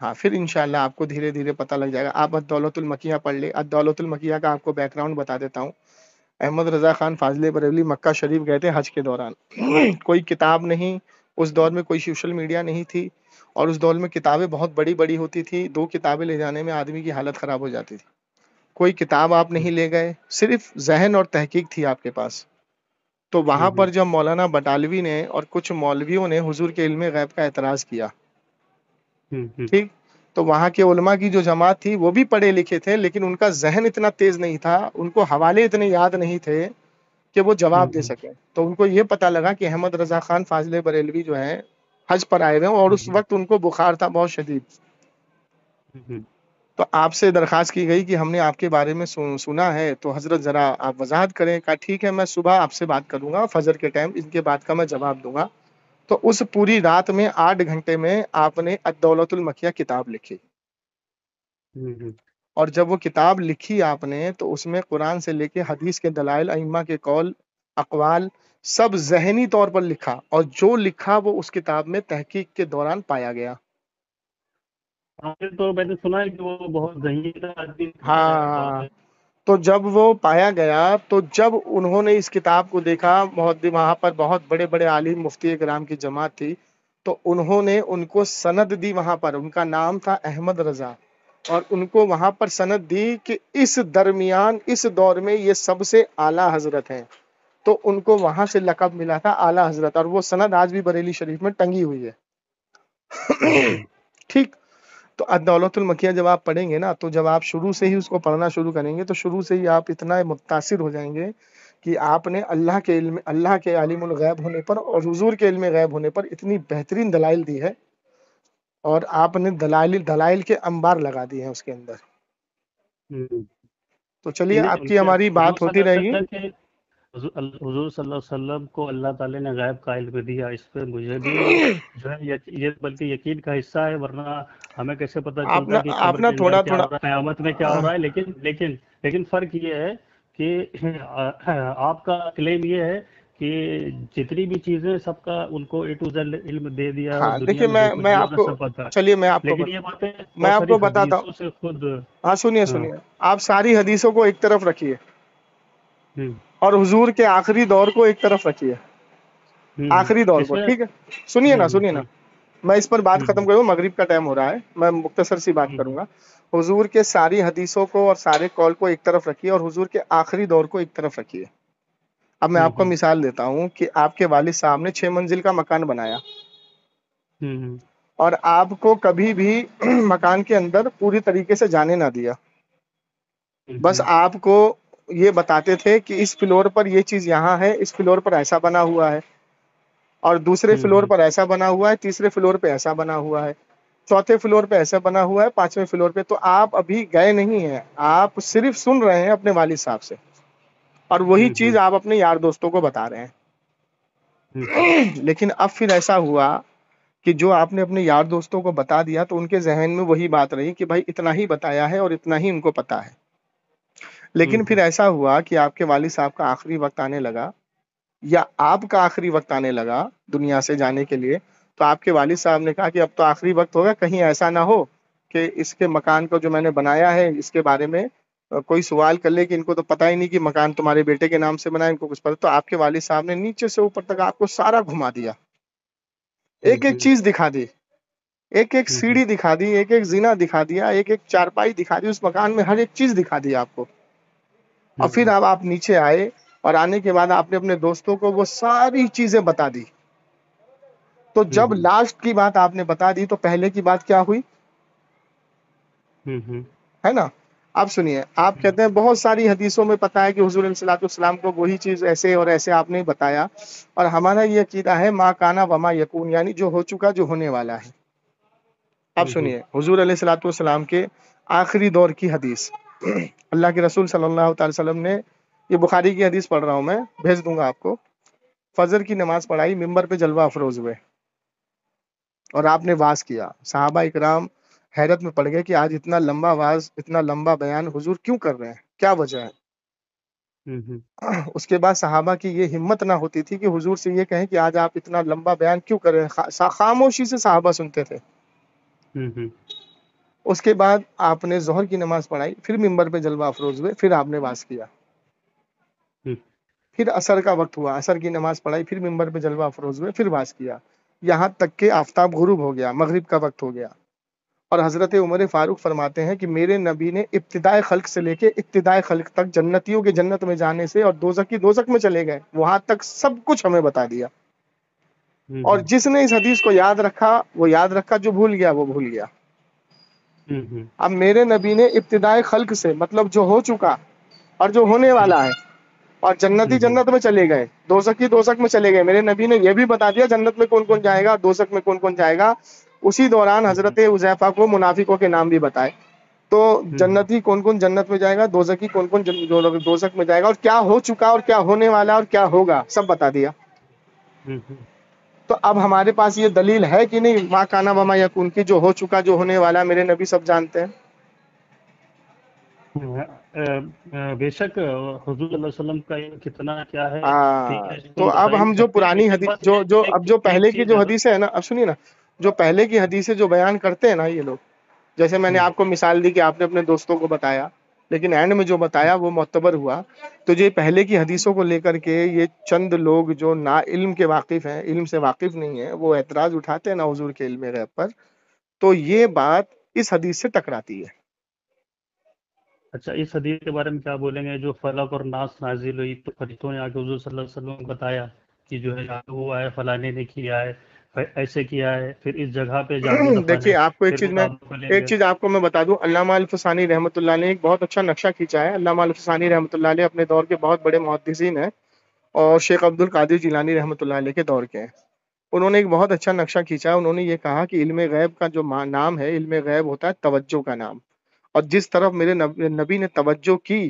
ہاں، پھر انشاءاللہ آپ کو دھیرے دھیرے پتہ لگ جائے گا۔ آپ الدولۃ المکیہ پڑھ لیں، الدولۃ المکیہ کا آپ کو بیک گراؤنڈ بتا دیتا ہوں۔ احمد رضا خان فاضل بریلوی مکہ شریف گئے تھے حج کے دوران، کوئی کتاب نہیں، اس دور میں کوئی سوشل میڈیا نہیں تھی، اور اس دور میں کتابیں بہت بڑی بڑی ہوتی تھی، 2 کتابیں لے جانے میں آدمی کی حالت خراب ہو جاتی تھی، کوئی کتاب آپ نہیں لے گئے، صرف ذہن اور تحقیق تھی آپ کے پاس۔ تو وہاں پر جب مولانا بٹالوی نے اور کچھ مولویوں نے حضور کے علم غیب کا اعتراض کیا، ٹھیک، تو وہاں کے علماء کی جو جماعت تھی وہ بھی پڑھے لکھے تھے، لیکن ان کا ذہن اتنا تیز نہیں تھا، ان کو حوالے اتنے یاد نہیں تھے کہ وہ جواب دے سکیں، تو ان کو یہ پتا لگا کہ احمد رضا خان فاضل بریلوی جو ہیں حج پر آئے ہوئے ہیں، اور اس وقت ان کو بخار تھا بہت شدید۔ تو آپ سے درخواست کی گئی کہ ہم نے آپ کے بارے میں سنا ہے، تو حضرت ذرا آپ وضاحت کریں۔ کہا ٹھیک ہے، میں صبح آپ سے بات کروں گا، فجر کے ٹائم ان کے بات کا میں جواب دوں گا۔ تو اس پوری رات میں 8 گھنٹے میں آپ نے الدولۃ المکیہ کتاب لکھی. اور جب وہ کتاب لکھی آپ نے تو اس میں قرآن سے لے کے حدیث کے دلائل، ائمہ کے قول، اقوال سب ذہنی طور پر لکھا، اور جو لکھا وہ اس کتاب میں تحقیق کے دوران پایا گیا. تو میں نے سنا ہے کہ وہ بہت ذہین آدمی تھے ہاں، اور تو جب وہ پایا گیا تو جب انہوں نے اس کتاب کو دیکھا، وہاں پر بہت بڑے بڑے عالم مفتی کرام کی جماعت تھی، تو انہوں نے ان کو سند دی. وہاں پر ان کا نام تھا احمد رضا، اور ان کو وہاں پر سند دی کہ اس درمیان اس دور میں یہ سب سے اعلیٰ حضرت ہیں. تو ان کو وہاں سے لقب ملا تھا اعلیٰ حضرت، اور وہ سند آج بھی بریلی شریف میں ٹنگی ہوئی ہے. ٹھیک. تو الدولۃ المکیہ جب آپ پڑھیں گے نا، تو جب آپ شروع سے ہی اس کو پڑھنا شروع کریں گے تو شروع سے ہی آپ اتنا متاثر ہو جائیں گے کہ آپ نے اللہ کے علم، اللہ کے عالم الغیب ہونے پر اور حضور کے علم غیب ہونے پر اتنی بہترین دلائل دی ہے، اور آپ نے دلائل کے انبار لگا دیے ہیں اس کے اندر. تو چلیے نہیں، آپ ان کی کے ہماری حضور بات صلی ہوتی اللہ رہے علیہ گی. وسلم کے حضور صلی اللہ علیہ وسلم کو اللہ تعالیٰ نے غیب کا علم دیا، اس پہ مجھے بھی جو ہے یہ بلکہ یقین کا حصہ ہے، ورنہ ہمیں کیسے پتہ آپ چلتا نا ہے کہ آپ قبر نا کے اندر تھوڑا کیا تھوڑا ہو رہا ہے، قیامت میں کیا ہو رہا ہے. لیکن فرق یہ ہے کہ آپ کا کلیم یہ ہے کہ جتنی بھی چیزیں سب کا ان کو اے ٹو زیڈ علم دے دیا اور ہاں دنیا دیکھیے، میں جو کچھ میں بھی ہو آپ رہا ہے کو سب پتہ ہے. چلیے لیکن یہ باتیں میں بہت آپ ساری کو بتاتا ہوں. حدیثوں سے خود. ہاں سنیے ہاں. آپ ساری حدیثوں کو ایک طرف رکھیے ہوں اور حضور کے آخری دور کو ایک طرف رکھیے. آخری دور اس کو، میں. ٹھیک ہے. سنیے نا میں اس پر بات ختم کروں. مغرب کا ٹائم ہو رہا ہے، میں مختصر سی بات کروں گا. حضور کے ساری حدیثوں کو اور سارے قول کو ایک طرف رکھیے اور حضور کے آخری دور کو ایک طرف رکھیے. اب میں آپ کو مثال دیتا ہوں کہ آپ کے والد صاحب نے 6 منزل کا مکان بنایا، اور آپ کو کبھی بھی مکان کے اندر پوری طریقے سے جانے نہ دیا. بس آپ کو یہ بتاتے تھے کہ اس فلور پر یہ چیز یہاں ہے، اس فلور پر ایسا بنا ہوا ہے، اور دوسرے فلور پر ایسا بنا ہوا ہے، تیسرے فلور پہ ایسا بنا ہوا ہے، چوتھے فلور پہ ایسا بنا ہوا ہے، 5ویں فلور پہ. تو آپ ابھی گئے نہیں ہیں، آپ صرف سن رہے ہیں اپنے والد صاحب سے، اور وہی چیز آپ اپنے یار دوستوں کو بتا رہے ہیں. لیکن اب پھر ایسا ہوا کہ جو آپ نے اپنے یار دوستوں کو بتا دیا تو ان کے ذہن میں وہی بات رہی کہ بھائی اتنا ہی بتایا ہے اور اتنا ہی ان کو پتا ہے. لیکن پھر ایسا ہوا کہ آپ کے والد صاحب کا آخری وقت آنے لگا، یا آپ کا آخری وقت آنے لگا دنیا سے جانے کے لیے. تو آپ کے والد صاحب نے کہا کہ اب تو آخری وقت ہوگا، کہیں ایسا نہ ہو کہ اس کے مکان کو جو میں نے بنایا ہے اس کے بارے میں کوئی سوال کر لے کہ ان کو تو پتہ ہی نہیں کہ مکان تمہارے بیٹے کے نام سے بنا ہے، ان کو کچھ پتہ. تو آپ کے والد صاحب نے نیچے سے اوپر تک آپ کو سارا گھما دیا، ایک ایک چیز دکھا دی، ایک ایک سیڑھی دکھا دی، ایک ایک زینہ دکھا دیا، ایک ایک چارپائی دکھا دی، اس مکان میں ہر ایک چیز دکھا دی آپ کو. اور پھر اب آپ نیچے آئے، اور آنے کے بعد آپ نے اپنے دوستوں کو وہ ساری چیزیں بتا دی. تو جب لاسٹ کی بات آپ نے بتا دی تو پہلے کی بات کیا ہوئی ہے نا. اب سنیے، آپ کہتے ہیں بہت ساری حدیثوں میں پتا ہے کہ حضور علیہ الصلوۃ والسلام کو وہی چیز ایسے اور ایسے آپ نے بتایا، اور ہمارا یہ عقیدہ ہے ما کانا وما یکون، یعنی جو ہو چکا جو ہونے والا ہے. اب سنیے حضور علیہ الصلوۃ والسلام کے آخری دور کی حدیث. اللہ کے رسول صلی اللہ تعالی وسلم نے، یہ بخاری کی حدیث پڑھ رہا ہوں میں، بھیج دوں گا آپ کو. فجر کی نماز پڑھائی، ممبر پہ جلوہ افروز ہوئے اور آپ نے واز کیا. صحابہ اکرام حیرت میں پڑ گئے کہ آج اتنا لمبا واز، اتنا لمبا بیان حضور کیوں کر رہے ہیں، کیا وجہ ہے. اس کے بعد صحابہ کی یہ ہمت نہ ہوتی تھی کہ حضور سے یہ کہیں کہ آج آپ اتنا لمبا بیان کیوں کر رہے ہیں. خاموشی سے صحابہ سنتے تھے. اس کے بعد آپ نے ظہر کی نماز پڑھائی، پھر ممبر پہ جلوہ افروز ہوئے، پھر آپ نے واز کیا. پھر عصر کا وقت ہوا، عصر کی نماز پڑھائی، پھر ممبر پہ جلوہ افروز ہوئے، پھر واز کیا، یہاں تک کہ آفتاب غروب ہو گیا، مغرب کا وقت ہو گیا. اور حضرت عمر فاروق فرماتے ہیں کہ میرے نبی نے ابتدائے خلق سے لے کے ابتدائے خلق تک، جنتیوں کے جنت میں جانے سے اور دوزخی دوزخ میں چلے گئے، وہاں تک سب کچھ ہمیں بتا دیا. اور جس نے اس حدیث کو یاد رکھا وہ یاد رکھا، جو بھول گیا وہ بھول گیا. اب میرے نبی نے ابتدائے خلق سے، مطلب جو ہو چکا اور جو ہونے والا ہے، اور جنتی جنت میں چلے گئے، دوزخی دوزخ میں چلے گئے. میرے نبی نے یہ بھی بتا دیا جنت میں کون کون جائے گا، دوزخ میں کون کون جائے گا. اسی دوران حضرت حذیفہ کو منافقوں کے نام بھی بتائے. تو جنتی کون کون جنت میں جائے گا، دوزخی کون کون دوزخ میں جائے گا، اور کیا ہو چکا اور کیا ہونے والا اور کیا ہوگا سب بتا دیا. تو اب ہمارے پاس یہ دلیل ہے کہ نہیں ما کانا وما یکون کی، جو ہو چکا جو ہونے والا میرے نبی سب جانتے ہیں؟ بے شک حضور صلی اللہ علیہ وسلم کا علم کتنا کیا ہے، ٹھیک ہے، تو کوئی اب بتا ہی ہم نہیں جو سکتے، پرانی لیکن حدیث بس جو ایک اب جو ایک پہلے کی چیز جو ہے نا۔ حدیث ہے نا، اب سنیے نا، جو پہلے کی حدیثیں جو بیان کرتے ہیں نا یہ لوگ، جیسے میں نے آپ کو مثال دی کہ آپ نے اپنے دوستوں کو بتایا، لیکن اینڈ میں جو بتایا وہ معتبر ہوا، تو یہ پہلے کی حدیثوں کو لے کر کے یہ چند لوگ جو نا علم کے واقف ہیں، علم سے واقف نہیں ہیں، وہ اعتراض اٹھاتے ہیں نا حضور کے علم غیب پر، تو یہ بات اس حدیث سے ٹکراتی ہے۔ اچھا، اس حدیث کے بارے میں کیا بولیں گے؟ جو فلق اور ناس نازل ہوئی تو فرشتوں نے آ کے حضور صلی اللہ علیہ وسلم کو بتایا کہ جو ہے جادو ہوا ہے، فلانے نے کیا ہے، ایسے کیا ہے، پھر اس جگہ پہ جادو دفن دیکھیے ہے، آپ کو پھر وہ جادو کو لے ایک گئے۔ چیز آپ کو میں بتا دوں، علامہ الفسانی رحمۃ اللہ نے ایک بہت اچھا نقشہ کھینچا ہے۔ علامہ الفسانی رحمۃ اللہ علیہ اپنے دور کے بہت بڑے محدثین ہیں، اور شیخ عبد القادر جیلانی رحمۃ اللہ علیہ کے دور کے ہیں۔ انہوں نے ایک بہت اچھا نقشہ کھینچا ہے۔ انہوں نے یہ کہا کہ علم غیب کا جو نام ہے، علم غیب ہوتا ہے توجہ کا نام، اور جس طرف میرے نبی نے توجہ کی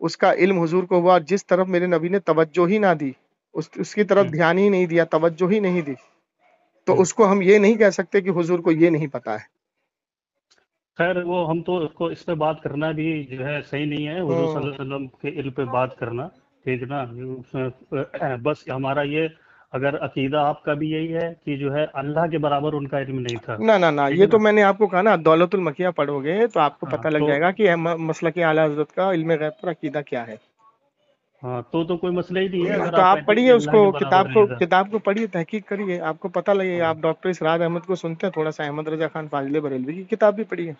اس کا علم حضور کو ہوا، اور جس طرف میرے نبی نے توجہ ہی نہ دی، اس کی طرف دھیان ہی نہیں دیا، توجہ ہی نہیں دی، تو اس کو ہم یہ نہیں کہہ سکتے کہ حضور کو یہ نہیں پتا ہے۔ خیر وہ ہم تو اس کو اس پہ بات کرنا بھی جو ہے صحیح نہیں ہے، حضور صلی اللہ علیہ وسلم کے علم پہ بات کرنا، ٹھیک نا۔ بس ہمارا یہ اگر عقیدہ آپ کا بھی یہی ہے کہ جو ہے اللہ کے برابر ان کا علم نہیں تھا، نہ ٹھیک یہ ہے تو نا۔ میں نے آپ کو کہا نا، دولت المکیہ پڑھو گے تو آپ کو ہاں پتہ لگ تو جائے گا کہ مسلک اعلیٰ حضرت کا علم غیب پر عقیدہ کیا ہے۔ ہاں تو کوئی مسئلہ ہی نہیں ہے اگر تو آپ آپ کہتے ہیں پڑھیے کہ اس اللہ کو، کے برابر نہیں تھا۔ کتاب کو پڑھیے، تحقیق کریے، آپ کو پتہ لگے گا۔ ہاں آپ ڈاکٹر اسرار احمد کو سنتے ہیں، تھوڑا سا احمد رضا خان فاضل بریلوی کی کتاب بھی پڑھیے۔ ہاں،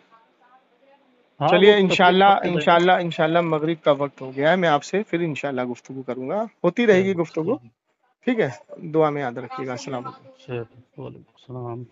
وہ چلیے تفصیل پڑھتے رہیں گے۔ انشاءاللہ مغرب کا وقت ہو گیا ہے، میں آپ سے پھر انشاءاللہ گفتگو کروں گا، ہوتی رہے گی گفتگو، ٹھیک ہے؟ دعا میں یاد رکھیے گا۔ السلام علیکم۔ وعلیکم السلام۔